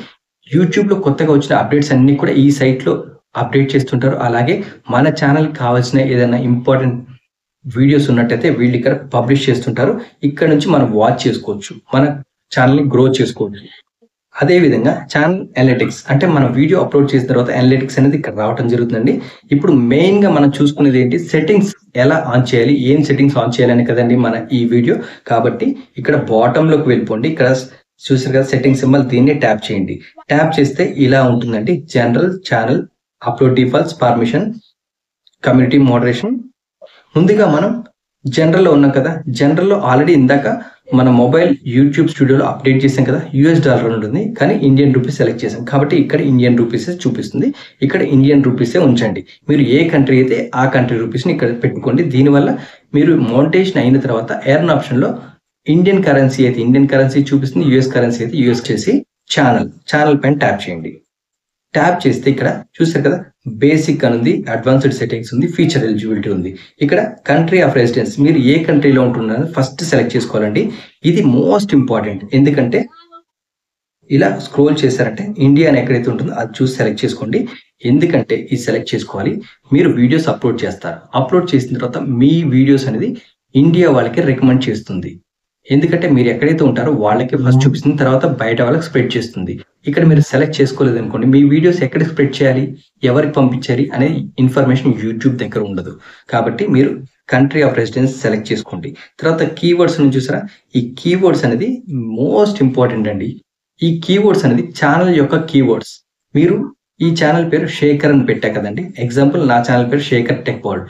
యూట్యూబ్లో కొత్తగా వచ్చిన అప్డేట్స్ అన్ని కూడా ఈ సైట్లో అప్డేట్ చేస్తుంటారు. అలాగే మన ఛానల్ కావాల్సిన ఏదైనా ఇంపార్టెంట్ వీడియోస్ ఉన్నట్టయితే వీళ్ళు ఇక్కడ పబ్లిష్ చేస్తుంటారు. ఇక్కడ నుంచి మనం వాచ్ చేసుకోవచ్చు, మన ఛానల్ని గ్రో చేసుకోవచ్చు. అదేవిధంగా ఛానల్ అనలిటిక్స్ అంటే మనం వీడియో అప్లోడ్ చేసిన తర్వాత అనలిటిక్స్ అనేది ఇక్కడ రావడం జరుగుతుందండి. ఇప్పుడు మెయిన్గా మనం చూసుకునేది ఏంటి, సెట్టింగ్స్ ఎలా ఆన్ చేయాలి, ఏం సెట్టింగ్స్ ఆన్ చేయాలని కదండి మన ఈ వీడియో. కాబట్టి ఇక్కడ బాటంలోకి వెళ్ళిపోండి. ఇక్కడ చూసారు కదా సెట్టింగ్ సింబల్, దీన్ని ట్యాప్ చేయండి. ట్యాప్ చేస్తే ఇలా ఉంటుందండి. General, channel, upload defaults, permission, community moderation. ముందుగా మనం జనరల్లో ఉన్నాం కదా, జనరల్లో ఆల్రెడీ ఇందాక మన మొబైల్ యూట్యూబ్ స్టూడియోలో అప్డేట్ చేసాం కదా, $US ఉంటుంది, కానీ ఇండియన్ రూపీస్ సెలెక్ట్ చేసాం కాబట్టి ఇక్కడ ఇండియన్ రూపీసే చూపిస్తుంది. ఇక్కడ ఇండియన్ రూపీసే ఉంచండి. మీరు ఏ కంట్రీ అయితే ఆ కంట్రీ రూపీస్ని ఇక్కడ పెట్టుకోండి. దీనివల్ల మీరు మౌంటేషన్ అయిన తర్వాత ఎర్న్ ఇండియన్ కరెన్సీ అయితే ఇండియన్ కరెన్సీ చూపిస్తుంది, యూఎస్ కరెన్సీ అయితే యూఎస్ చేసి ఛానల్ పైన ట్యాప్ చేయండి. ట్యాప్ చేస్తే ఇక్కడ చూసారు కదా, బేసిక్ అని ఉంది, అడ్వాన్స్డ్ సెట్టింగ్స్ ఉంది, ఫీచర్ ఎలిజిబిలిటీ ఉంది. ఇక్కడ కంట్రీ ఆఫ్ రెసిడెన్స్, మీరు ఏ కంట్రీలో ఉంటున్నారో ఫస్ట్ సెలెక్ట్ చేసుకోవాలండి. ఇది మోస్ట్ ఇంపార్టెంట్. ఎందుకంటే ఇలా స్క్రోల్ చేశారంటే ఇండియా అని ఎక్కడైతే ఉంటుందో అది చూసి సెలెక్ట్ చేసుకోండి. ఎందుకంటే ఇది సెలెక్ట్ చేసుకోవాలి, మీరు వీడియోస్ అప్లోడ్ చేస్తారు. అప్లోడ్ చేసిన తర్వాత మీ వీడియోస్ అనేది ఇండియా వాళ్ళకి రికమెండ్ చేస్తుంది. ఎందుకంటే మీరు ఎక్కడైతే ఉంటారో వాళ్ళకి ఫస్ట్ చూపిస్తుంది, తర్వాత బయట వాళ్ళకి స్ప్రెడ్ చేస్తుంది. ఇక్కడ మీరు సెలెక్ట్ చేసుకోలేదు అనుకోండి, మీ వీడియోస్ ఎక్కడ స్ప్రెడ్ చేయాలి, ఎవరికి పంపించాలి అనే ఇన్ఫర్మేషన్ యూట్యూబ్ దగ్గర ఉండదు. కాబట్టి మీరు కంట్రీ ఆఫ్ రెసిడెన్స్ సెలెక్ట్ చేసుకోండి. తర్వాత కీవర్డ్స్ నుంచి చూసారా, ఈ కీవర్డ్స్ అనేది మోస్ట్ ఇంపార్టెంట్ అండి. ఈ కీవర్డ్స్ అనేది ఛానల్ యొక్క కీవర్డ్స్. మీరు ఈ ఛానల్ పేరు శేఖర్ అని పెట్టా కదండి, ఎగ్జాంపుల్ నా ఛానల్ పేరు శేఖర్ టెక్ వరల్డ్.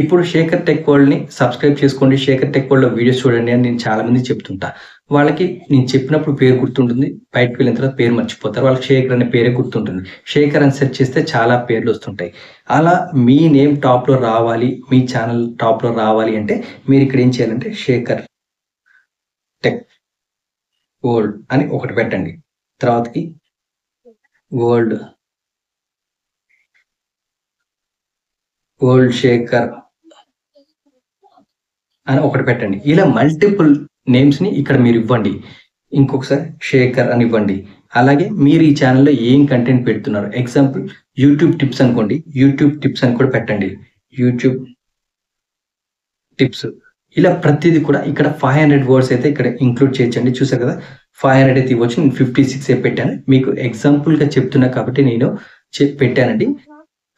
ఇప్పుడు శేఖర్ టెక్ వరల్డ్ని సబ్స్క్రైబ్ చేసుకోండి, శేఖర్ టెక్ వరల్డ్లో వీడియోస్ చూడండి అని నేను చాలా మంది చెప్తుంటా. వాళ్ళకి నేను చెప్పినప్పుడు పేరు గుర్తుంటుంది, బయటకు వెళ్ళిన తర్వాత పేరు మర్చిపోతారు. వాళ్ళకి శేఖర్ అనే పేరే గుర్తుంటుంది. శేఖర్ అని సెర్చ్ చేస్తే చాలా పేర్లు వస్తుంటాయి. అలా మీ నేమ్ టాప్లో రావాలి, మీ ఛానల్ టాప్లో రావాలి అంటే మీరు ఇక్కడ ఏం చేయాలంటే శేఖర్ టెక్ వరల్డ్ అని ఒకటి పెట్టండి. తర్వాతకి వరల్డ్ శేఖర్ అని ఒకటి పెట్టండి. ఇలా మల్టిపుల్ నేమ్స్ ని ఇక్కడ మీరు ఇవ్వండి. ఇంకొకసారి శేఖర్ అని ఇవ్వండి. అలాగే మీరు ఈ ఛానల్లో ఏం కంటెంట్ పెడుతున్నారు, ఎగ్జాంపుల్ యూట్యూబ్ టిప్స్ అనుకోండి, యూట్యూబ్ టిప్స్ అని కూడా పెట్టండి, యూట్యూబ్ టిప్స్. ఇలా ప్రతిదీ కూడా ఇక్కడ 500 వర్డ్స్ అయితే ఇక్కడ ఇంక్లూడ్ చేయొచ్చండి. చూసారు కదా, 500 అయితే ఇవ్వచ్చు. నేను 56 పెట్టాను, మీకు ఎగ్జాంపుల్గా చెప్తున్నా కాబట్టి నేను పెట్టానండి.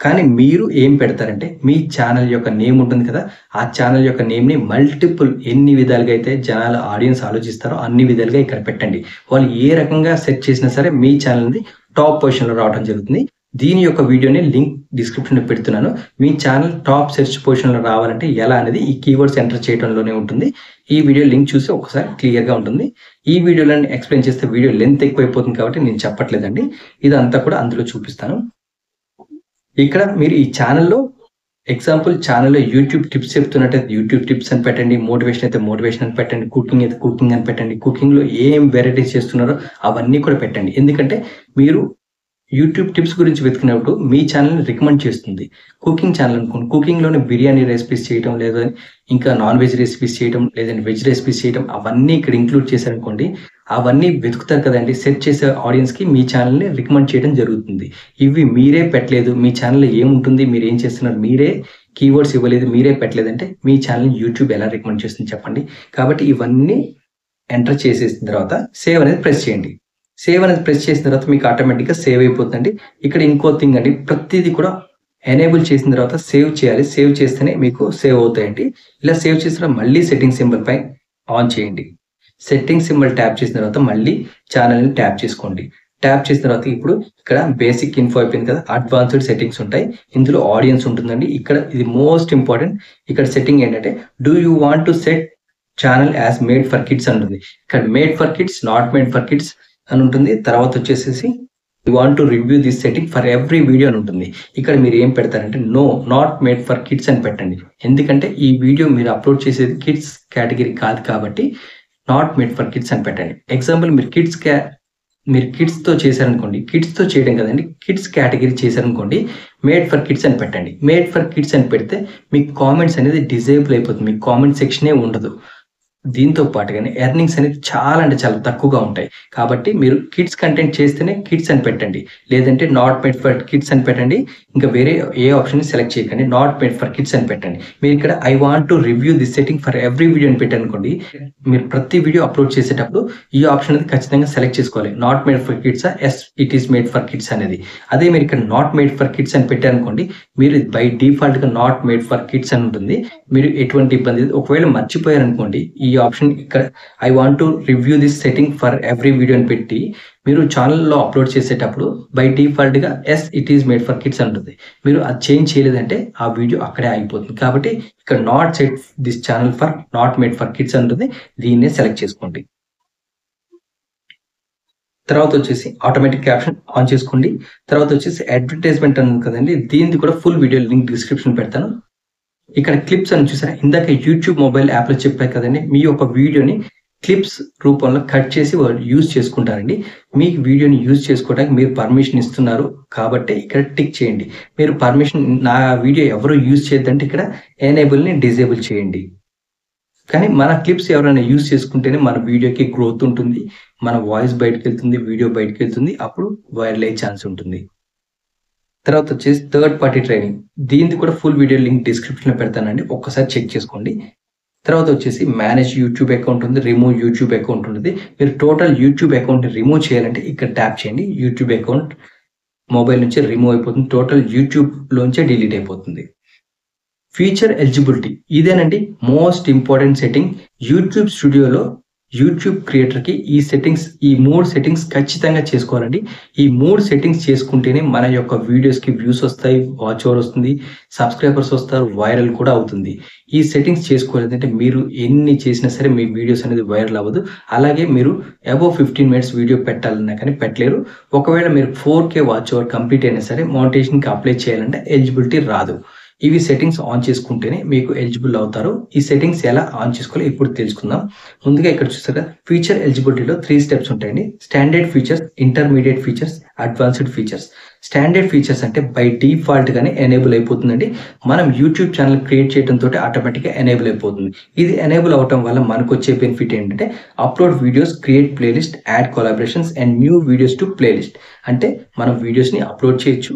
కానీ మీరు ఏం పెడతారంటే మీ ఛానల్ యొక్క నేమ్ ఉంటుంది కదా, ఆ ఛానల్ యొక్క నేమ్ని మల్టిపుల్ ఎన్ని విధాలుగా అయితే జనాల ఆడియన్స్ ఆలోచిస్తారో అన్ని విధాలుగా ఇక్కడ పెట్టండి. వాళ్ళు ఏ రకంగా సెట్ చేసినా సరే మీ ఛానల్ని టాప్ పొజిషన్లో రావడం జరుగుతుంది. దీని యొక్క వీడియోని లింక్ డిస్క్రిప్షన్లో పెడుతున్నాను. మీ ఛానల్ టాప్ సెర్చ్ పొజిషన్లో రావాలంటే ఎలా అనేది ఈ కీవర్డ్స్ ఎంటర్ చేయడంలోనే ఉంటుంది. ఈ వీడియో లింక్ చూసి ఒకసారి క్లియర్గా ఉంటుంది. ఈ వీడియోలో ఎక్స్ప్లెయిన్ చేస్తే వీడియో లెంత్ ఎక్కువైపోతుంది కాబట్టి నేను చెప్పట్లేదండి, ఇదంతా కూడా అందులో చూపిస్తాను. ఇక్కడ మీరు ఈ ఛానల్లో ఎగ్జాంపుల్ ఛానల్లో యూట్యూబ్ టిప్స్ చెప్తున్నట్టయితే యూట్యూబ్ టిప్స్ అని పెట్టండి, మోటివేషన్ అయితే మోటివేషన్ అని పెట్టండి, కుకింగ్ అయితే కుకింగ్ అని పెట్టండి. కుకింగ్లో ఏం వెరైటీస్ చేస్తున్నారో అవన్నీ కూడా పెట్టండి. ఎందుకంటే మీరు యూట్యూబ్ టిప్స్ గురించి వెతికినప్పుడు మీ ఛానల్ని రికమెండ్ చేస్తుంది. కుకింగ్ ఛానల్ అనుకోండి, కుకింగ్లోనే బిర్యానీ రెసిపీస్ చేయడం, లేదా ఇంకా నాన్ వెజ్ రెసిపీస్ చేయడం, లేదంటే వెజ్ రెసిపీస్ చేయడం, అవన్నీ ఇక్కడ ఇంక్లూడ్ చేశారనుకోండి, అవన్నీ వెతుకుతారు కదండి. సెర్చ్ చేసే ఆడియన్స్కి మీ ఛానల్ని రికమెండ్ చేయడం జరుగుతుంది. ఇవి మీరే పెట్టలేదు, మీ ఛానల్లో ఏముంటుంది, మీరు ఏం చేస్తున్నారు, మీరే కీవర్డ్స్ ఇవ్వలేదు, మీరే పెట్టలేదంటే మీ ఛానల్ని యూట్యూబ్ ఎలా రికమెండ్ చేస్తుంది చెప్పండి. కాబట్టి ఇవన్నీ ఎంటర్ చేసేసిన తర్వాత సేవ్ అనేది ప్రెస్ చేయండి. సేవ్ అనేది ప్రెస్ చేసిన తర్వాత మీకు ఆటోమేటిక్గా సేవ్ అయిపోతుందండి. ఇక్కడ ఇంకో థింగ్ అండి, ప్రతిదీ కూడా ఎనేబుల్ చేసిన తర్వాత సేవ్ చేయాలి. సేవ్ చేస్తేనే మీకు సేవ్ అవుతాయండి. ఇలా సేవ్ చేసిన మళ్ళీ సెట్టింగ్ సింబల్ పై ఆన్ చేయండి. సెట్టింగ్ సింబల్ ట్యాప్ చేసిన తర్వాత మళ్ళీ ఛానల్ని ట్యాప్ చేసుకోండి. ట్యాప్ చేసిన తర్వాత ఇప్పుడు ఇక్కడ బేసిక్ ఇన్ఫో అయిపోయింది కదా, అడ్వాన్స్డ్ సెట్టింగ్స్ ఉంటాయి. ఇందులో ఆడియన్స్ ఉంటుందండి. ఇక్కడ ఇది మోస్ట్ ఇంపార్టెంట్. ఇక్కడ సెట్టింగ్ ఏంటంటే do you want to set channel as made for kids అంటుంది. ఇక్కడ made for kids, not made for kids, అని ఉంటుంది. తర్వాత వచ్చేసేసి you want to review this setting for every video అని ఉంటుంది. ఇక్కడ మీరు ఏం పెడతారంటే no not made for kids అని పెట్టండి. ఎందుకంటే ఈ వీడియో మీరు అప్లోడ్ చేసేది కిడ్స్ కేటగిరీ కాదు కాబట్టి నాట్ మేడ్ ఫర్ కిడ్స్ అని పెట్టండి. ఎగ్జాంపుల్ మీరు కిడ్స్తో చేశారనుకోండి, కిడ్స్తో చేయడం కదండి, కిడ్స్ కేటగిరీ చేశారనుకోండి, మేడ్ ఫర్ కిడ్స్ అని పెట్టండి. మేడ్ ఫర్ కిడ్స్ అని పెడితే మీకు కామెంట్స్ అనేది డిజేబుల్ అయిపోతుంది, మీకు కామెంట్ సెక్షనే ఉండదు. దీంతో పాటుగానే ఎర్నింగ్స్ అనేది చాలా అంటే చాలా తక్కువగా ఉంటాయి. కాబట్టి మీరు కిడ్స్ కంటెంట్ చేస్తేనే కిడ్స్ అని పెట్టండి, లేదంటే నాట్ మేడ్ ఫర్ కిడ్స్ అని పెట్టండి. ఇంకా వేరే ఏ ఆప్షన్ సెలెక్ట్ చేయకండి, నాట్ మేడ్ ఫర్ కిడ్స్ అని పెట్టండి. మీరు ఇక్కడ I want to review this setting for every video అని పెట్టారనుకోండి, మీరు ప్రతి వీడియో అప్లోడ్ చేసేటప్పుడు ఈ ఆప్షన్ అనేది ఖచ్చితంగా సెలెక్ట్ చేసుకోవాలి. Not made for kids, yes it is made for kids అనేది. అదే మీరు ఇక్కడ నాట్ మేడ్ ఫర్ కిడ్స్ అని పెట్టారనుకోండి, మీరు బై డిఫాల్ట్ గా నాట్ మేడ్ ఫర్ కిడ్స్ అని ఉంటుంది. మీరు ఎటువంటి ఇబ్బంది, ఒకవేళ మర్చిపోయారనుకోండి, ఈ ఆప్షన్ ఇక్కడ I want to review this setting for every video అని పెట్టి మీరు ఛానల్లో అప్లోడ్ చేసేటప్పుడు బై డిఫాల్ట్ గా yes it is made for kids ఉంటుంది. మీరు అది చేంజ్ చేయలేదంటే ఆ వీడియో అక్కడే ఆగిపోతుంది. కాబట్టి ఇక్కడ not set this channel for not made for kids ఉంటుంది, దీన్నే సెలెక్ట్ చేసుకోండి. తర్వాత వచ్చేసి ఆటోమేటిక్ క్యాప్షన్ ఆన్ చేసుకోండి. తర్వాత వచ్చేసి అడ్వర్టైజ్మెంట్ అని కదండి, దీనికి కూడా ఫుల్ వీడియో లింక్ డిస్క్రిప్షన్ పెడతాను. ఇక్కడ క్లిప్స్ అని చూసారా, ఇందాక యూట్యూబ్ మొబైల్ యాప్లో చెప్పారు కదండి, మీ యొక్క వీడియోని క్లిప్స్ రూపంలో కట్ చేసి యూజ్ చేసుకుంటారండి. మీ వీడియోని యూజ్ చేసుకోవడానికి మీరు పర్మిషన్ ఇస్తున్నారు కాబట్టి ఇక్కడ టిక్ చేయండి. మీరు పర్మిషన్, నా వీడియో ఎవరు యూజ్ చేయొద్దంటే ఇక్కడ ఎనేబుల్ని డిజేబుల్ చేయండి. కానీ మన క్లిప్స్ ఎవరైనా యూజ్ చేసుకుంటేనే మన వీడియోకి గ్రోత్ ఉంటుంది, మన వాయిస్ బయటకు వెళ్తుంది, వీడియో బయటకు వెళ్తుంది, అప్పుడు వైరల్ అయ్యే ఛాన్స్ ఉంటుంది. తర్వాత వచ్చేసి థర్డ్ పార్టీ ట్రైనింగ్, దీనికి కూడా ఫుల్ వీడియో లింక్ డిస్క్రిప్షన్లో పెడతానండి, ఒక్కసారి చెక్ చేసుకోండి. తర్వాత వచ్చేసి మేనేజ్ యూట్యూబ్ అకౌంట్ ఉంది, రిమూవ్ యూట్యూబ్ అకౌంట్ ఉంటుంది. మీరు టోటల్ యూట్యూబ్ అకౌంట్ని రిమూవ్ చేయాలంటే ఇక్కడ ట్యాప్ చేయండి. యూట్యూబ్ అకౌంట్ మొబైల్ నుంచి రిమూవ్ అయిపోతుంది, టోటల్ యూట్యూబ్లోంచే డిలీట్ అయిపోతుంది. ఫీచర్ ఎలిజిబిలిటీ, ఇదేనండి మోస్ట్ ఇంపార్టెంట్ సెట్టింగ్ యూట్యూబ్ స్టూడియోలో. యూట్యూబ్ క్రియేటర్కి ఈ మూడు సెట్టింగ్స్ ఖచ్చితంగా చేసుకోవాలండి. ఈ మూడు సెట్టింగ్స్ చేసుకుంటేనే మన యొక్క వీడియోస్కి వ్యూస్ వస్తాయి, వాచ్ అవర్ వస్తుంది, సబ్స్క్రైబర్స్ వస్తారు, వైరల్ కూడా అవుతుంది. ఈ సెట్టింగ్స్ చేసుకోలేదంటే మీరు ఎన్ని చేసినా సరే మీ వీడియోస్ అనేది వైరల్ అవ్వదు. అలాగే మీరు అబోవ్ 15 minutes వీడియో పెట్టాలన్నా కానీ పెట్టలేరు. ఒకవేళ మీరు 4K వాచ్ అవర్ కంప్లీట్ అయినా సరే మోనిటైజేషన్కి అప్లై చేయాలంటే ఎలిజిబిలిటీ రాదు. ఇవి సెట్టింగ్స్ ఆన్ చేసుకుంటేనే మీకు ఎలిజిబుల్ అవుతారు. ఈ సెట్టింగ్స్ ఎలా ఆన్ చేసుకోవాలో ఇప్పుడు తెలుసుకుందాం. ముందుగా ఇక్కడ చూస్తారా, ఫీచర్ ఎలిజిబిలిటీలో 3 steps ఉంటాయండి. Standard features, intermediate features, advanced features. Standard features అంటే బై డిఫాల్ట్ గానే ఎనేబుల్ అయిపోతుందండి. మనం యూట్యూబ్ ఛానల్ క్రియేట్ చేయడంతో ఆటోమేటిక్గా ఎనేబుల్ అయిపోతుంది. ఇది ఎనేబుల్ అవటం వల్ల మనకు వచ్చే బెనిఫిట్ ఏంటంటే upload videos, create playlist, add collaborations and new videos to playlist. అంటే మనం వీడియోస్ని అప్లోడ్ చేయొచ్చు,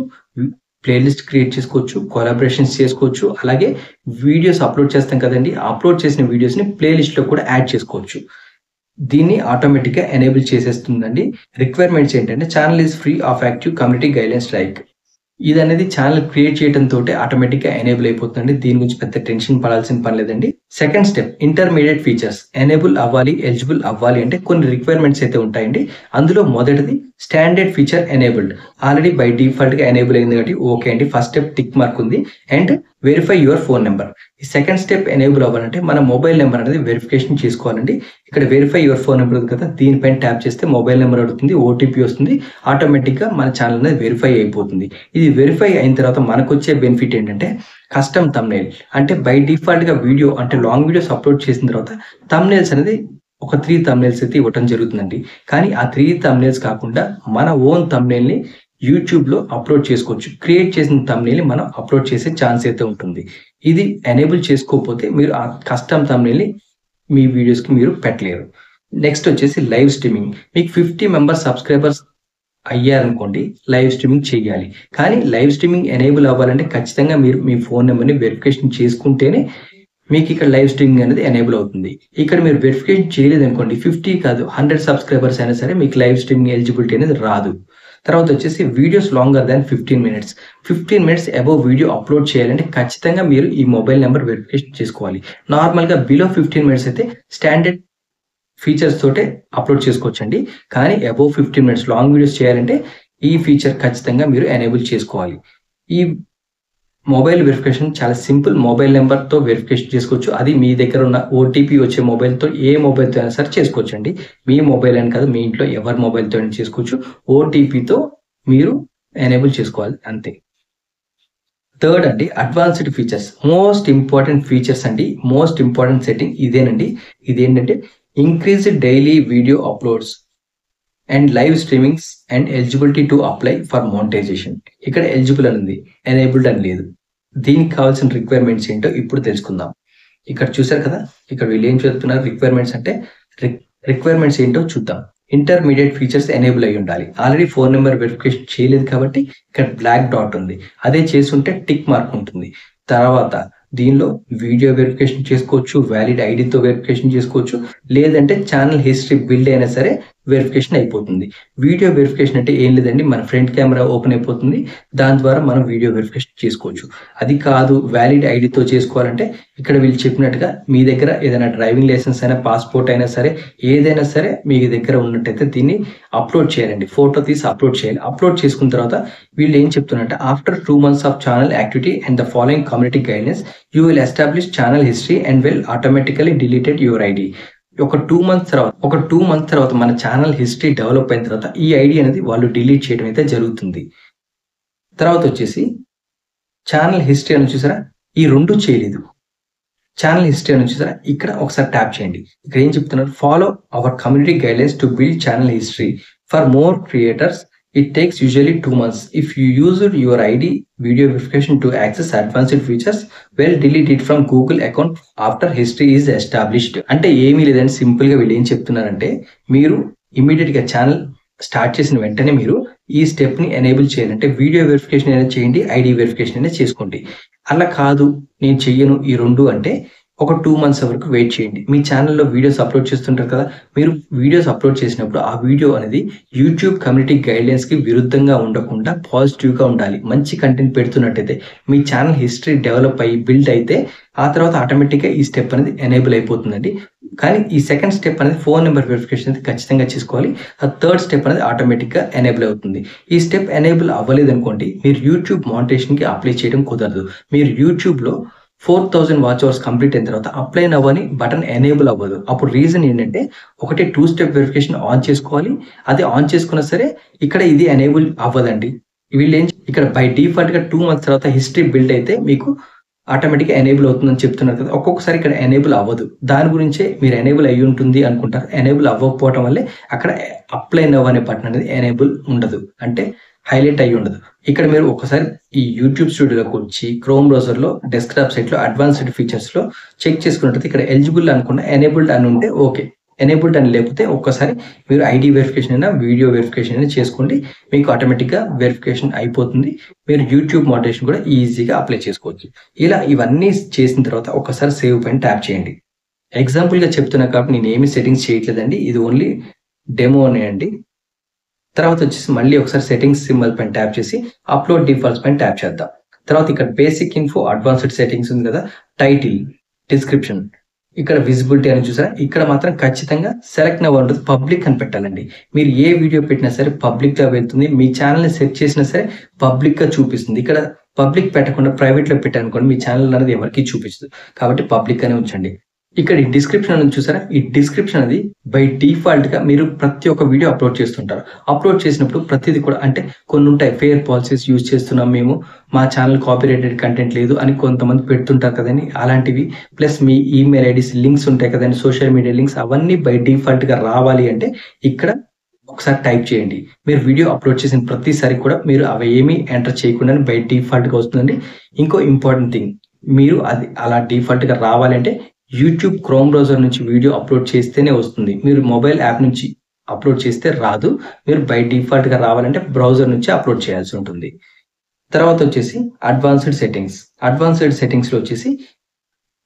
ప్లేలిస్ట్ క్రియేట్ చేసుకోవచ్చు, కొలాబరేషన్స్ చేసుకోవచ్చు, అలాగే వీడియోస్ అప్లోడ్ చేస్తాం కదండి, అప్లోడ్ చేసిన వీడియోస్ని ప్లేలిస్ట్లో కూడా యాడ్ చేసుకోవచ్చు. దీన్ని ఆటోమేటిక్గా ఎనేబుల్ చేసేస్తుందండి. రిక్వైర్మెంట్స్ ఏంటంటే channel is free of active community guidelines like. ఇది అనేది ఛానల్ క్రియేట్ చేయడంతో ఆటోమేటిక్గా ఎనేబుల్ అయిపోతుందండి. దీని గురించి పెద్ద టెన్షన్ పడాల్సిన పని లేదండి. Second step, intermediate features. Enable అవ్వాలి, ఎలిజిబుల్ అవ్వాలి అంటే కొన్ని రిక్వైర్మెంట్స్ అయితే ఉంటాయండి. అందులో మొదటిది standard feature enabled. Already by డిఫాల్ట్గా ఎనేబుల్ అయింది కాబట్టి ఓకే అండి, ఫస్ట్ స్టెప్ టిక్ మార్క్ ఉంది. And verify your phone number. ఈ సెకండ్ స్టెప్ ఎనేబుల్ అవ్వాలంటే మన మొబైల్ నెంబర్ అనేది వెరిఫికేషన్ చేసుకోవాలండి. ఇక్కడ వెరిఫై యువర్ ఫోన్ నెంబర్ ఉంది కదా, దీనిపైన ట్యాప్ చేస్తే మొబైల్ నెంబర్ అడుగుతుంది, ఓటీపీ వస్తుంది, ఆటోమేటిక్గా మన ఛానల్ అనేది వెరిఫై అయిపోతుంది. ఇది వెరిఫై అయిన తర్వాత మనకు వచ్చే బెనిఫిట్ ఏంటంటే కస్టమ్ థంబ్నెయిల్. అంటే బై డిఫాల్ట్గా వీడియో అంటే లాంగ్ వీడియోస్ అప్లోడ్ చేసిన తర్వాత థంబ్నెయిల్స్ అనేది ఒక 3 thumbnails అయితే ఇవ్వటం జరుగుతుందండి. కానీ ఆ 3 thumbnails కాకుండా మన ఓన్ థంబ్నెయిల్ని యూట్యూబ్లో అప్లోడ్ చేసుకోవచ్చు. క్రియేట్ చేసిన థంబ్నెయిల్ని మనం అప్లోడ్ చేసే ఛాన్స్ అయితే ఉంటుంది. ఇది ఎనేబుల్ చేసుకోకపోతే మీరు ఆ కస్టమ్ థంబ్నెయిల్ని మీ వీడియోస్కి మీరు పెట్టలేరు. నెక్స్ట్ వచ్చేసి లైవ్ స్ట్రీమింగ్. మీకు 50 members సబ్స్క్రైబర్స్ అయ్యారనుకోండి, లైవ్ స్ట్రీమింగ్ చేయాలి. కానీ లైవ్ స్ట్రీమింగ్ ఎనేబుల్ అవ్వాలంటే ఖచ్చితంగా మీరు మీ ఫోన్ నెంబర్ని వెరిఫికేషన్ చేసుకుంటేనే మీకు ఇక్కడ లైవ్ స్ట్రీమింగ్ అనేది ఎనేబుల్ అవుతుంది. ఇక్కడ మీరు వెరిఫికేషన్ చేయలేదు అనుకోండి, 50 కాదు 100 సబ్స్క్రైబర్స్ అయినా సరే మీకు లైవ్ స్ట్రీమింగ్ ఎలిజిబిలిటీ అనేది రాదు. తర్వాత వచ్చేసి వీడియోస్ లాంగర్ దాన్ 15 minutes. 15 minutes above video upload చేయాలంటే ఖచ్చితంగా మీరు ఈ మొబైల్ నెంబర్ వెరిఫికేషన్ చేసుకోవాలి. నార్మల్గా బిలో 15 minutes అయితే స్టాండర్డ్ ఫీచర్స్ తోటే అప్లోడ్ చేసుకోవచ్చండి. కానీ అబోవ్ 15 minutes లాంగ్ వీడియోస్ చేయాలంటే ఈ ఫీచర్ ఖచ్చితంగా మీరు ఎనేబుల్ చేసుకోవాలి. ఈ మొబైల్ వెరిఫికేషన్ చాలా సింపుల్. మొబైల్ నెంబర్తో వెరిఫికేషన్ చేసుకోవచ్చు. అది మీ దగ్గర ఉన్న ఓటీపీ వచ్చే మొబైల్తో ఏ మొబైల్తో అయినా సరే చేసుకోవచ్చు అండి. మీ మొబైల్ అని కాదు, మీ ఇంట్లో ఎవరి మొబైల్తో అయినా చేసుకోవచ్చు. ఓటీపీతో మీరు ఎనేబుల్ చేసుకోవాలి అంతే. థర్డ్ అండి, advanced features. Most important features అండి, మోస్ట్ ఇంపార్టెంట్ సెట్టింగ్ ఇదేనండి. ఇదేంటంటే increase daily video uploads and live streamings and eligibility to apply for monetisation. ఇక్కడ ఎలిజిబుల్ అని ఉంది, ఎనేబుల్డ్ అని లేదు. దీనికి కావాల్సిన రిక్వైర్మెంట్స్ ఏంటో ఇప్పుడు తెలుసుకుందాం. ఇక్కడ చూసారు కదా, ఇక్కడ వీళ్ళు ఏం చెప్తున్నారు రిక్వైర్మెంట్స్ అంటే. రిక్వైర్మెంట్స్ ఏంటో చూద్దాం. ఇంటర్మీడియట్ ఫీచర్స్ ఎనేబుల్ అయి ఉండాలి. ఆల్రెడీ ఫోన్ నెంబర్ వెరిఫికేషన్ చేయలేదు కాబట్టి ఇక్కడ బ్లాక్ డాట్ ఉంది. అదే చేసుంటే టిక్ మార్క్ ఉంటుంది. తర్వాత దీనిలో వీడియో వెరిఫికేషన్ చేసుకోవచ్చు, వ్యాలిడ్ ఐడితో వెరిఫికేషన్ చేసుకోవచ్చు, లేదంటే ఛానల్ హిస్టరీ బిల్డ్ అయినా సరే వెరిఫికేషన్ అయిపోతుంది. వీడియో వెరిఫికేషన్ అంటే ఏం లేదండి, మన ఫ్రంట్ కెమెరా ఓపెన్ అయిపోతుంది, దాని ద్వారా మనం వీడియో వెరిఫికేషన్ చేసుకోవచ్చు. అది కాదు వ్యాలిడ్ ఐడితో చేసుకోవాలంటే ఇక్కడ వీళ్ళు చెప్పినట్టుగా మీ దగ్గర ఏదైనా డ్రైవింగ్ లైసెన్స్ అయినా పాస్పోర్ట్ అయినా సరే ఏదైనా సరే మీ దగ్గర ఉన్నట్టయితే దీన్ని అప్లోడ్ చేయాలండి. ఫోటో తీసి అప్లోడ్ చేయాలి. అప్లోడ్ చేసుకున్న తర్వాత వీళ్ళు ఏం చెప్తున్నారంటే after 2 months of channel activity and the following community guidelines you will establish channel history and will automatically deleted your ID. ఒక 2 months తర్వాత మన ఛానల్ హిస్టరీ డెవలప్ అయిన తర్వాత ఈ ఐడి అనేది వాళ్ళు డిలీట్ చేయడం అయితే జరుగుతుంది. తర్వాత వచ్చేసి ఛానల్ హిస్టరీ అని చూసారా, ఈ రెండు చేయలేదు. ఛానల్ హిస్టరీ అని చూసారా, ఇక్కడ ఒకసారి ట్యాప్ చేయండి. ఇక్కడ ఏం చెప్తున్నారు, follow our community guidelines to build channel history for more creators. It takes usually 2 months. If you used your ID video verification to access advanced features, well, delete it from Google account after history is established. అంటే ఏమీ లేదండి, simple గా వీళ్ళు ఏం చెప్తున్నారంటే మీరు immediate గా channel start చేసిన వెంటనే మీరు ఈ స్టెప్ ని ఎనేబుల్ చేయాలంటే వీడియో వెరిఫికేషన్ అయినా చేయండి, ఐడి వెరిఫికేషన్ అయినా చేసుకోండి. అలా కాదు నేను చెయ్యను ఈ రెండు అంటే ఒక 2 months వరకు వెయిట్ చేయండి. మీ ఛానల్లో వీడియోస్ అప్లోడ్ చేస్తుంటారు కదా, మీరు వీడియోస్ అప్లోడ్ చేసినప్పుడు ఆ వీడియో అనేది యూట్యూబ్ కమ్యూనిటీ గైడ్లైన్స్కి విరుద్ధంగా ఉండకుండా పాజిటివ్గా ఉండాలి. మంచి కంటెంట్ పెడుతున్నట్టయితే మీ ఛానల్ హిస్టరీ డెవలప్ అయ్యి బిల్డ్ అయితే ఆ తర్వాత ఆటోమేటిక్గా ఈ స్టెప్ అనేది ఎనేబుల్ అయిపోతుందండి. కానీ ఈ సెకండ్ స్టెప్ అనేది ఫోన్ నెంబర్ వెరిఫికేషన్ అనేది ఖచ్చితంగా చేసుకోవాలి. ఆ థర్డ్ స్టెప్ అనేది ఆటోమేటిక్గా ఎనేబుల్ అవుతుంది. ఈ స్టెప్ ఎనేబుల్ అవ్వలేదు అనుకోండి, మీరు యూట్యూబ్ మానిటైజేషన్కి అప్లై చేయడం కుదరదు. మీరు యూట్యూబ్లో 4000 వాచ్ అవర్స్ కంప్లీట్ అయిన తర్వాత అప్లై అవ్వని బటన్ ఎనేబుల్ అవ్వదు. అప్పుడు రీజన్ ఏంటంటే ఒకటి 2 step వెరిఫికేషన్ ఆన్ చేసుకోవాలి. అది ఆన్ చేసుకున్నా సరే ఇక్కడ ఇది ఎనేబుల్ అవ్వదండి. వీళ్ళు ఇక్కడ బై డిఫాల్ట్ గా 2 months తర్వాత హిస్టరీ బిల్డ్ అయితే మీకు ఆటోమేటిక్గా ఎనేబుల్ అవుతుందని చెప్తున్నారు కదా, ఒక్కొక్కసారి ఇక్కడ ఎనేబుల్ అవ్వదు. దాని గురించే మీరు ఎనేబుల్ అయ్యి ఉంటుంది అనుకుంటారు. ఎనేబుల్ అవ్వకపోవడం వల్లే అక్కడ అప్లై నవ్ అనే బటన్ అనేది ఎనేబుల్ ఉండదు, అంటే హైలైట్ అయ్యి ఉండదు. ఇక్కడ మీరు ఒకసారి ఈ యూట్యూబ్ స్టూడియోలోకి వచ్చి క్రోమ్ బ్రౌజర్ లో డెస్క్టాప్ సైట్ లో అడ్వాన్స్డ్ ఫీచర్స్ లో చెక్ చేసుకున్నట్టు ఇక్కడ ఎలిజిబుల్ అనుకున్న ఎనేబుల్డ్ అని ఉంటే ఓకే, ఎనేబుల్డ్ అని లేకపోతే ఒక్కసారి మీరు ఐడి వెరిఫికేషన్ అయినా వీడియో వెరిఫికేషన్ అయినా చేసుకోండి, మీకు ఆటోమేటిక్గా వెరిఫికేషన్ అయిపోతుంది. మీరు యూట్యూబ్ మోడరేషన్ కూడా ఈజీగా అప్లై చేసుకోవచ్చు. ఇలా ఇవన్నీ చేసిన తర్వాత ఒకసారి సేవ్ పైన ట్యాప్ చేయండి. ఎగ్జాంపుల్గా చెప్తున్నా కాబట్టి నేను ఏమి సెట్టింగ్స్ చేయట్లేదండి, ఇది ఓన్లీ డెమో అనే అండి. తర్వాత వచ్చేసి మళ్ళీ ఒకసారి సెట్టింగ్స్ సింబల్ పైన ట్యాప్ చేసి అప్లోడ్ డిఫాల్ట్స్ పైన ట్యాప్ చేద్దాం. తర్వాత ఇక్కడ బేసిక్ ఇన్ఫో అడ్వాన్స్డ్ సెట్టింగ్స్ ఉంది కదా, టైటిల్, డిస్క్రిప్షన్, ఇక్కడ విజిబిలిటీ అని చూసారా, ఇక్కడ మాత్రం ఖచ్చితంగా సెలెక్ట్ నవ్ ఉంటుంది, పబ్లిక్ అని పెట్టాలండి. మీరు ఏ వీడియో పెట్టినా సరే పబ్లిక్ గా వెళ్తుంది. మీ ఛానల్ని సెట్ చేసినా సరే పబ్లిక్ గా చూపిస్తుంది. ఇక్కడ పబ్లిక్ పెట్టకుండా ప్రైవేట్ లో పెట్టారనుకోండి మీ ఛానల్ అనేది ఎవరికి చూపించదు, కాబట్టి పబ్లిక్ అనే ఉంచండి. ఇక్కడ ఈ డిస్క్రిప్షన్ అని చూసారా, ఈ డిస్క్రిప్షన్ అది బై డిఫాల్ట్ గా మీరు ప్రతి ఒక్క వీడియో అప్లోడ్ చేస్తుంటారు. అప్లోడ్ చేసినప్పుడు ప్రతిదీ కూడా అంటే కొన్ని ఉంటాయి, ఫేర్ పాలసీస్ యూజ్ చేస్తున్నాం మేము, మా ఛానల్ కాపీరైటెడ్ కంటెంట్ లేదు అని కొంతమంది పెడుతుంటారు కదండి, అలాంటివి ప్లస్ మీ ఈమెయిల్ ఐడీస్ లింక్స్ ఉంటాయి కదండి, సోషల్ మీడియా లింక్స్, అవన్నీ బై డిఫాల్ట్ గా రావాలి అంటే ఇక్కడ ఒకసారి టైప్ చేయండి. మీరు వీడియో అప్లోడ్ చేసిన ప్రతిసారి కూడా మీరు అవి ఏమీ ఎంటర్ చేయకుండా బై డిఫాల్ట్ గా వస్తుందండి. ఇంకో ఇంపార్టెంట్ థింగ్, మీరు అది అలా డిఫాల్ట్ గా రావాలంటే యూట్యూబ్ క్రోమ్ బ్రౌజర్ నుంచి వీడియో అప్లోడ్ చేస్తేనే వస్తుంది. మీరు మొబైల్ యాప్ నుంచి అప్లోడ్ చేస్తే రాదు. మీరు బై డిఫాల్ట్ గా రావాలంటే బ్రౌజర్ నుంచి అప్లోడ్ చేయాల్సి ఉంటుంది. తర్వాత వచ్చేసి అడ్వాన్స్డ్ సెట్టింగ్స్. అడ్వాన్స్డ్ సెట్టింగ్స్ లో వచ్చేసి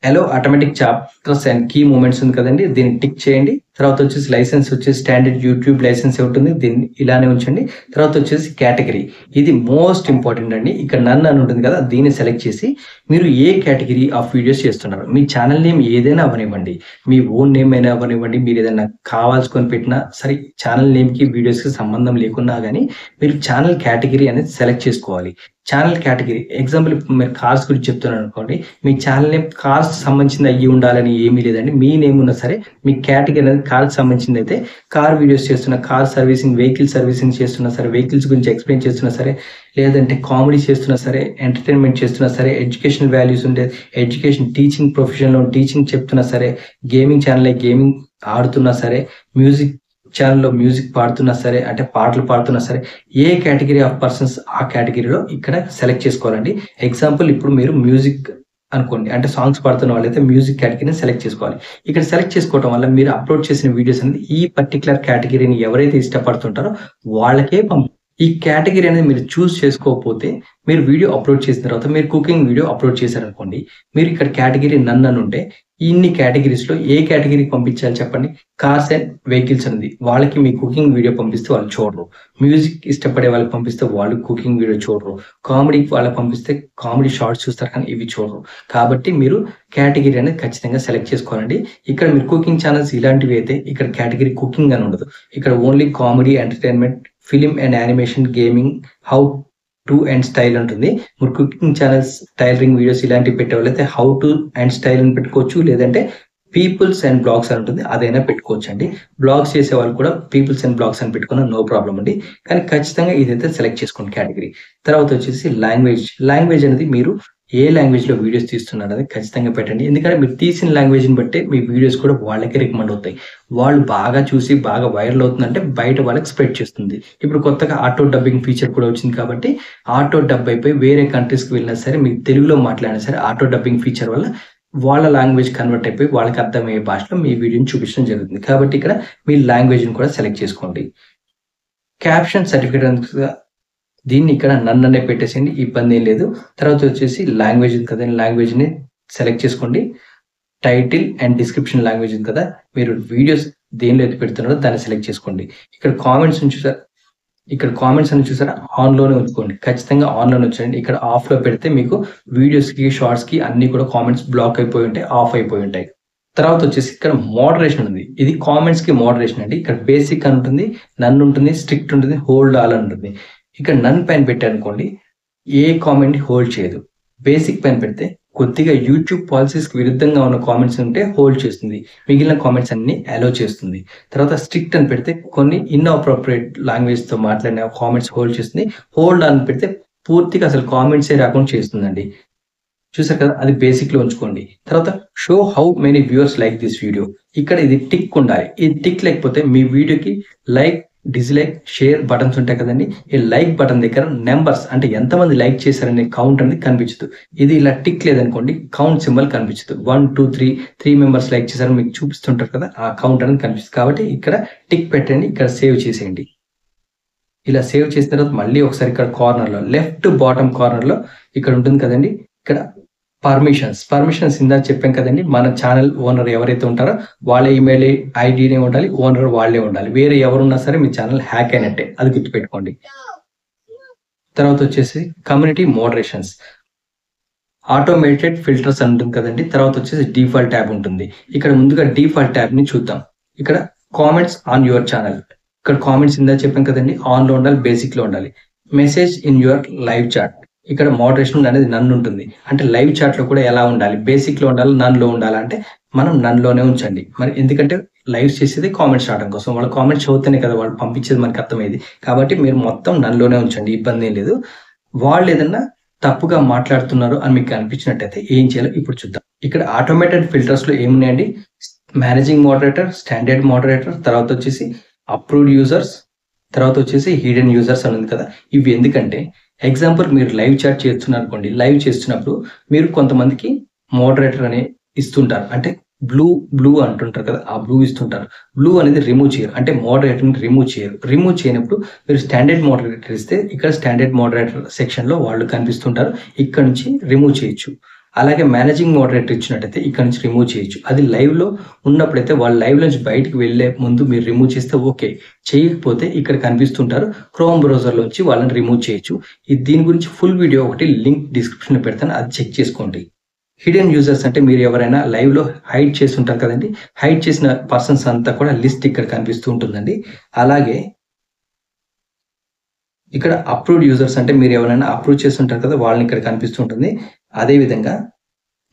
అలో automatic chapters and key moments ఉంది కదండి, దీన్ని టిక్ చేయండి. తర్వాత వచ్చేసి లైసెన్స్ వచ్చేసి స్టాండర్డ్ యూట్యూబ్ లైసెన్స్ ఉంటుంది, దీన్ని ఇలానే ఉంచండి. తర్వాత వచ్చేసి కేటగిరీ, ఇది మోస్ట్ ఇంపార్టెంట్ అండి. ఇక్కడ నన్ను అని ఉంటుంది కదా, దీన్ని సెలెక్ట్ చేసి మీరు ఏ కేటగిరీ ఆఫ్ వీడియోస్ చేస్తున్నారు, మీ ఛానల్ నేమ్ ఏదైనా అవనివ్వండి, మీ ఓన్ నేమ్ అయినా అవనివ్వండి, మీరు ఏదైనా కావాల్సుకొని పెట్టినా సరే, ఛానల్ నేమ్కి వీడియోస్కి సంబంధం లేకున్నా కానీ మీరు ఛానల్ కేటగిరీ అనేది సెలెక్ట్ చేసుకోవాలి. ఛానల్ కేటగిరీ ఎగ్జాంపుల్ ఇప్పుడు మీరు కార్స్ గురించి చెప్తున్నాను అనుకోండి, మీ ఛానల్ నేమ్ కార్స్ సంబంధించింది అయ్యి ఉండాలని ఏమీ లేదండి. మీ నేమ్ ఉన్నా సరే మీ కేటగిరీ అనేది కార్కి సంబంధించింది అయితే, కార్ వీడియోస్ చేస్తున్న, కార్ సర్వీసింగ్, వెహికల్ సర్వీసింగ్ చేస్తున్నా సరే, వెహికల్స్ గురించి ఎక్స్ప్లెయిన్ చేస్తున్నా సరే, లేదంటే కామెడీ చేస్తున్నా సరే, ఎంటర్టైన్మెంట్ చేస్తున్నా సరే, ఎడ్యుకేషనల్ వాల్యూస్ ఉండే ఎడ్యుకేషన్, టీచింగ్ ప్రొఫెషన్లో టీచింగ్ చెప్తున్నా సరే, గేమింగ్ ఛానల్ గేమింగ్ ఆడుతున్నా సరే, మ్యూజిక్ ఛానల్లో మ్యూజిక్ పాడుతున్నా సరే, అంటే పాటలు పాడుతున్నా సరే, ఏ కేటగిరీ ఆఫ్ పర్సన్స్ ఆ కేటగిరీలో ఇక్కడ సెలెక్ట్ చేసుకోవాలండి. ఎగ్జాంపుల్ ఇప్పుడు మీరు మ్యూజిక్ అనుకోండి, అంటే సాంగ్స్ పాడుతున్న వాళ్ళైతే మ్యూజిక్ కేటగిరీని సెలెక్ట్ చేసుకోవాలి. ఇక్కడ సెలెక్ట్ చేసుకోవడం వల్ల మీరు అప్లోడ్ చేసిన వీడియోస్ అనేది ఈ పర్టికులర్ కేటగిరీని ఎవరైతే ఇష్టపడుతుంటారో వాళ్ళకే ఈ కేటగిరీ అనేది మీరు చూస్ చేసుకోకపోతే, మీరు వీడియో అప్లోడ్ చేసిన తర్వాత మీరు కుకింగ్ వీడియో అప్లోడ్ చేశారనుకోండి, మీరు ఇక్కడ కేటగిరీ నన్ను అని ఉంటే ఇన్ని కేటగిరీస్లో ఏ కేటగిరీకి పంపించాలి చెప్పండి? కార్స్ అండ్ వెహికల్స్ అనేది వాళ్ళకి మీ కుకింగ్ వీడియో పంపిస్తే వాళ్ళు చూడరు, మ్యూజిక్ ఇష్టపడే వాళ్ళకి పంపిస్తే వాళ్ళు కుకింగ్ వీడియో చూడరు, కామెడీకి వాళ్ళకి పంపిస్తే కామెడీ షార్ట్స్ చూస్తారు కానీ ఇవి చూడరు. కాబట్టి మీరు కేటగిరీ అనేది ఖచ్చితంగా సెలెక్ట్ చేసుకోవాలండి. ఇక్కడ మీరు కుకింగ్ ఛానల్స్ ఇలాంటివి అయితే ఇక్కడ కేటగిరీ కుకింగ్ అని ఉండదు, ఇక్కడ only comedy, entertainment, film and animation, gaming, how to and style ఉంటుంది. మీరు కుకింగ్ ఛానల్స్, టైలరింగ్ వీడియోస్ ఇలాంటివి పెట్టేవాళ్ళైతే హౌ టు అండ్ స్టైల్ అని పెట్టుకోవచ్చు, లేదంటే పీపుల్స్ అండ్ బ్లాగ్స్ అని ఉంటుంది, అదైనా పెట్టుకోవచ్చు అండి. బ్లాగ్స్ చేసే వాళ్ళు కూడా పీపుల్స్ అండ్ బ్లాగ్స్ అని పెట్టుకున్న నో ప్రాబ్లం అండి. కానీ ఖచ్చితంగా ఇదైతే సెలెక్ట్ చేసుకోండి కేటగిరీ. తర్వాత వచ్చేసి లాంగ్వేజ్. లాంగ్వేజ్ అనేది మీరు ఏ లాంగ్వేజ్లో వీడియోస్ తీస్తున్నారు అనేది ఖచ్చితంగా పెట్టండి. ఎందుకంటే మీరు తీసిన లాంగ్వేజ్ని బట్టి మీ వీడియోస్ కూడా వాళ్ళకే రికమెండ్ అవుతాయి. వాళ్ళు బాగా చూసి బాగా వైరల్ అవుతుందంటే బయట వాళ్ళకి స్ప్రెడ్ చేస్తుంది. ఇప్పుడు కొత్తగా ఆటో డబ్బింగ్ ఫీచర్ కూడా వచ్చింది కాబట్టి ఆటో డబ్ అయిపోయి వేరే కంట్రీస్కి వెళ్ళినా సరే, మీకు తెలుగులో మాట్లాడినా సరే, ఆటో డబ్బింగ్ ఫీచర్ వల్ల వాళ్ళ లాంగ్వేజ్ కన్వర్ట్ అయిపోయి వాళ్ళకి అర్థమయ్యే భాషలో మీ వీడియోని చూపించడం జరుగుతుంది. కాబట్టి ఇక్కడ మీ లాంగ్వేజ్ని కూడా సెలెక్ట్ చేసుకోండి. క్యాప్షన్ సర్టిఫికేట్ దీన్ని ఇక్కడ నన్ను అనే పెట్టేసేయండి, ఇబ్బంది ఏం లేదు. తర్వాత వచ్చేసి లాంగ్వేజ్ కదా, లాంగ్వేజ్ని సెలెక్ట్ చేసుకోండి. టైటిల్ అండ్ డిస్క్రిప్షన్ లాంగ్వేజ్ ఉంది కదా, మీరు వీడియోస్ దేనిలో అయితే పెడుతున్నారో దాన్ని సెలెక్ట్ చేసుకోండి. ఇక్కడ కామెంట్స్ చూసారా, ఇక్కడ కామెంట్స్ అని చూసారా, ఆన్లోనే ఉంచుకోండి, ఖచ్చితంగా ఆన్లోనే ఉంచండి. ఇక్కడ ఆఫ్లో పెడితే మీకు వీడియోస్కి, షార్ట్స్కి అన్ని కూడా కామెంట్స్ బ్లాక్ అయిపోయి ఉంటాయి, ఆఫ్ అయిపోయి ఉంటాయి. తర్వాత వచ్చేసి ఇక్కడ మోడరేషన్ ఉంది, ఇది కామెంట్స్కి మోడరేషన్ అండి. ఇక్కడ బేసిక్ అని ఉంటుంది, నన్ను ఉంటుంది, స్ట్రిక్ట్ ఉంటుంది, హోల్డ్ ఆల్ అని ఉంటుంది. ఇక్కడ నన్ పైన పెట్టారనుకోండి ఏ కామెంట్ హోల్డ్ చేయదు. బేసిక్ పైన పెడితే కొద్దిగా యూట్యూబ్ పాలసీస్కి విరుద్ధంగా ఉన్న కామెంట్స్ ఉంటే హోల్డ్ చేస్తుంది, మిగిలిన కామెంట్స్ అన్ని అలో చేస్తుంది. తర్వాత స్ట్రిక్ట్ అని పెడితే కొన్ని ఇన్అప్రోప్రియేట్ లాంగ్వేజ్తో మాట్లాడిన కామెంట్స్ హోల్డ్ చేస్తుంది. హోల్డ్ అని పెడితే పూర్తిగా అసలు కామెంట్సే రాకుండా చేస్తుందండి. చూసారు కదా, అది బేసిక్లో ఉంచుకోండి. తర్వాత show how many viewers like this video, ఇక్కడ ఇది టిక్ ఉండాలి. ఇది టిక్ లేకపోతే మీ వీడియోకి లైక్, డిస్లైక్, షేర్ బటన్స్ ఉంటాయి కదండి, ఈ లైక్ బటన్ దగ్గర నెంబర్స్ అంటే ఎంతమంది లైక్ చేశారనే కౌంట్ అనేది కనిపించదు. ఇది ఇలా టిక్ లేదనుకోండి కౌంట్ సింబల్ కనిపించదు. 1 2 3 మెంబర్స్ లైక్ చేశారని మీకు చూపిస్తుంటారు కదా, ఆ కౌంట్ అనేది కనిపిస్తుంది. కాబట్టి ఇక్కడ టిక్ పెట్టండి, ఇక్కడ సేవ్ చేసేయండి. ఇలా సేవ్ చేసిన తర్వాత మళ్ళీ ఒకసారి ఇక్కడ కార్నర్లో లెఫ్ట్ బాటమ్ కార్నర్లో ఇక్కడ ఉంటుంది కదండి, ఇక్కడ పర్మిషన్స్ ఇందాక చెప్పాం కదండి, మన ఛానల్ ఓనర్ ఎవరైతే ఉంటారో వాళ్ళ ఈమెయిల్ ఐడినే ఉండాలి, ఓనర్ వాళ్ళే ఉండాలి. వేరే ఎవరున్నా సరే మీ ఛానల్ హ్యాక్ అయినట్టే, అది గుర్తుపెట్టుకోండి. తర్వాత వచ్చేసి కమ్యూనిటీ మోడరేషన్స్, ఆటోమేటెడ్ ఫిల్టర్స్ అని ఉంటుంది కదండి. తర్వాత వచ్చేసి డిఫాల్ట్ ట్యాబ్ ఉంటుంది. ఇక్కడ ముందుగా డిఫాల్ట్ ట్యాబ్ ని చూద్దాం. ఇక్కడ కామెంట్స్ ఆన్ యువర్ ఛానల్, ఇక్కడ కామెంట్స్ ఇందాక చెప్పాం కదండి, ఆన్ లో ఉండాలి, బేసిక్ లో ఉండాలి. Message in your live chat, ఇక్కడ మోడరేషన్ అనేది నన్ను ఉంటుంది, అంటే లైవ్ చాట్ లో కూడా ఎలా ఉండాలి, బేసిక్ లో ఉండాలి, నన్లో ఉండాలి, అంటే మనం నన్లోనే ఉంచండి. మరి ఎందుకంటే లైవ్స్ చేసేది కామెంట్స్ రావడం కోసం, వాళ్ళు కామెంట్స్ చదువుతానే కదా వాళ్ళు పంపించేది మనకి అర్థమయ్యేది. కాబట్టి మీరు మొత్తం నన్లోనే ఉంచండి, ఇబ్బంది ఏం లేదు. వాళ్ళు ఏదన్నా తప్పుగా మాట్లాడుతున్నారు అని మీకు అనిపించినట్టయితే ఏం చేయాలో ఇప్పుడు చూద్దాం. ఇక్కడ ఆటోమేటెడ్ ఫిల్టర్స్ లో ఏమున్నాయండి, మేనేజింగ్ మోడరేటర్, స్టాండర్డ్ మోడరేటర్, తర్వాత వచ్చేసి అప్రూవ్డ్ యూజర్స్, తర్వాత వచ్చేసి హిడెన్ యూజర్స్ అని ఉంది కదా. ఇవి ఎందుకంటే ఎగ్జాంపుల్ మీరు లైవ్ చాట్ చేస్తున్నారు అనుకోండి, లైవ్ చేస్తున్నప్పుడు మీరు కొంతమందికి మోడరేటర్ అని ఇస్తుంటారు, అంటే బ్లూ అంటుంటారు కదా, ఆ బ్లూ ఇస్తుంటారు. బ్లూ అనేది రిమూవ్ చేయరు, అంటే మోడరేటర్ని రిమూవ్ చేయరు. రిమూవ్ చేయనప్పుడు మీరు స్టాండర్డ్ మోడరేటర్ ఇస్తే ఇక్కడ స్టాండర్డ్ మోడరేటర్ సెక్షన్లో వాళ్ళు కనిపిస్తుంటారు, ఇక్కడ నుంచి రిమూవ్ చేయొచ్చు. అలాగే మేనేజింగ్ మోడరేటర్ ఇచ్చినట్టయితే ఇక్కడ నుంచి రిమూవ్ చేయొచ్చు. అది లైవ్‌లో ఉన్నప్పుడైతే వాళ్ళు లైవ్ నుంచి బయటికి వెళ్ళే ముందు మీరు రిమూవ్ చేస్తే ఓకే. చేయకపోతే ఇక్కడ కనిపిస్తుంటారు. క్రోమ్ బ్రౌజర్‌లోంచి వాళ్ళని రిమూవ్ చేయొచ్చు. దీని గురించి ఫుల్ వీడియో ఒకటి లింక్ డిస్క్రిప్షన్‌లో పెడతాను. అది చెక్ చేసుకోండి. హిడెన్ యూజర్స్ అంటే మీరు ఎవరైనా లైవ్‌లో హైడ్ చేసి ఉంటారు కదండీ! హైడ్ చేసిన పర్సన్స్ అంతా కూడా లిస్ట్ ఇక్కడ కనిపిస్తూ ఉంటుందండి. అలాగే ఇక్కడ అప్రూవ్డ్ యూజర్స్ అంటే మీరు ఎవరైనా అప్రూవ్ చేసి ఉంటారు కదా! వాళ్ళని ఇక్కడ కనిపిస్తూ ఉంటుంది. అదే విధంగా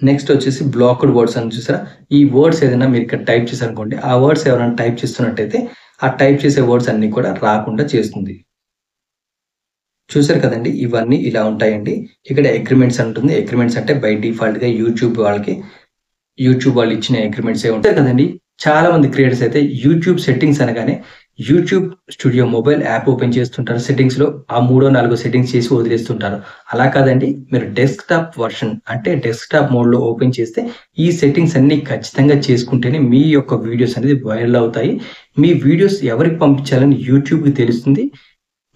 నెక్స్ట్ వచ్చేసి బ్లాక్డ్ వర్డ్స్ అని చూసారా? ఈ వర్డ్స్ ఏదైనా మీరు ఇక్కడ టైప్ చేశారనుకోండి, ఆ వర్డ్స్ ఎవరైనా టైప్ చేస్తున్నట్టయితే ఆ టైప్ చేసే వర్డ్స్ అన్నీ కూడా రాకుండా చేస్తుంది. చూసారు కదండీ! ఇవన్నీ ఇలా ఉంటాయండి. ఇక్కడ అగ్రీమెంట్స్ అని ఉంటుంది. అగ్రీమెంట్స్ అంటే బై డిఫాల్ట్‌గా యూట్యూబ్ వాళ్ళు ఇచ్చిన అగ్రీమెంట్సే ఉంటాయి కదండీ! చాలా మంది క్రియేటర్స్ అయితే యూట్యూబ్ సెట్టింగ్స్ అనగానే YouTube studio mobile app open చేస్తుంటారు. సెట్టింగ్స్‌లో ఆ మూడో, నాలుగో సెట్టింగ్స్ చేసి వదిలేస్తుంటారు. అలా కాదండి. మీరు డెస్క్‌టాప్ వర్షన్ అంటే డెస్క్‌టాప్ మోడ్‌లో ఓపెన్ చేస్తే ఈ సెట్టింగ్స్ అన్నీ ఖచ్చితంగా చేసుకుంటేనే మీ యొక్క వీడియోస్ అనేది వైరల్ అవుతాయి. మీ వీడియోస్ ఎవరికి పంపించాలని యూట్యూబ్‌కి తెలుస్తుంది.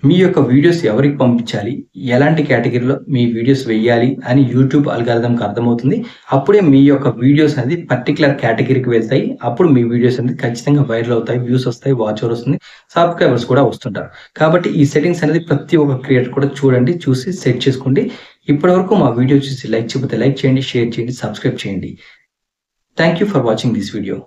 మీ యొక్క వీడియోస్ ఎవరికి పంపించాలి? ఎలాంటి కేటగిరీలో మీ వీడియోస్ వెయ్యాలి అని యూట్యూబ్ అల్గారిథంకి అర్థమవుతుంది. అప్పుడే మీ యొక్క వీడియోస్ అనేది పర్టిక్యులర్ కేటగిరీకి వెళ్తాయి. అప్పుడు మీ వీడియోస్ అనేది ఖచ్చితంగా వైరల్ అవుతాయి. వ్యూస్ వస్తాయి, వాచ్ అవర్ వస్తుంది, సబ్‌స్క్రైబర్స్ కూడా వస్తుంటారు. కాబట్టి ఈ సెట్టింగ్స్ అనేది ప్రతి ఒక్క క్రియేటర్ కూడా చూడండి, చూసి సెట్ చేసుకోండి. ఇప్పటివరకు మా వీడియో చూసి లైక్ చేయకపోతే లైక్ చేయండి, షేర్ చేయండి, సబ్స్క్రైబ్ చేయండి. Thank you for watching this video.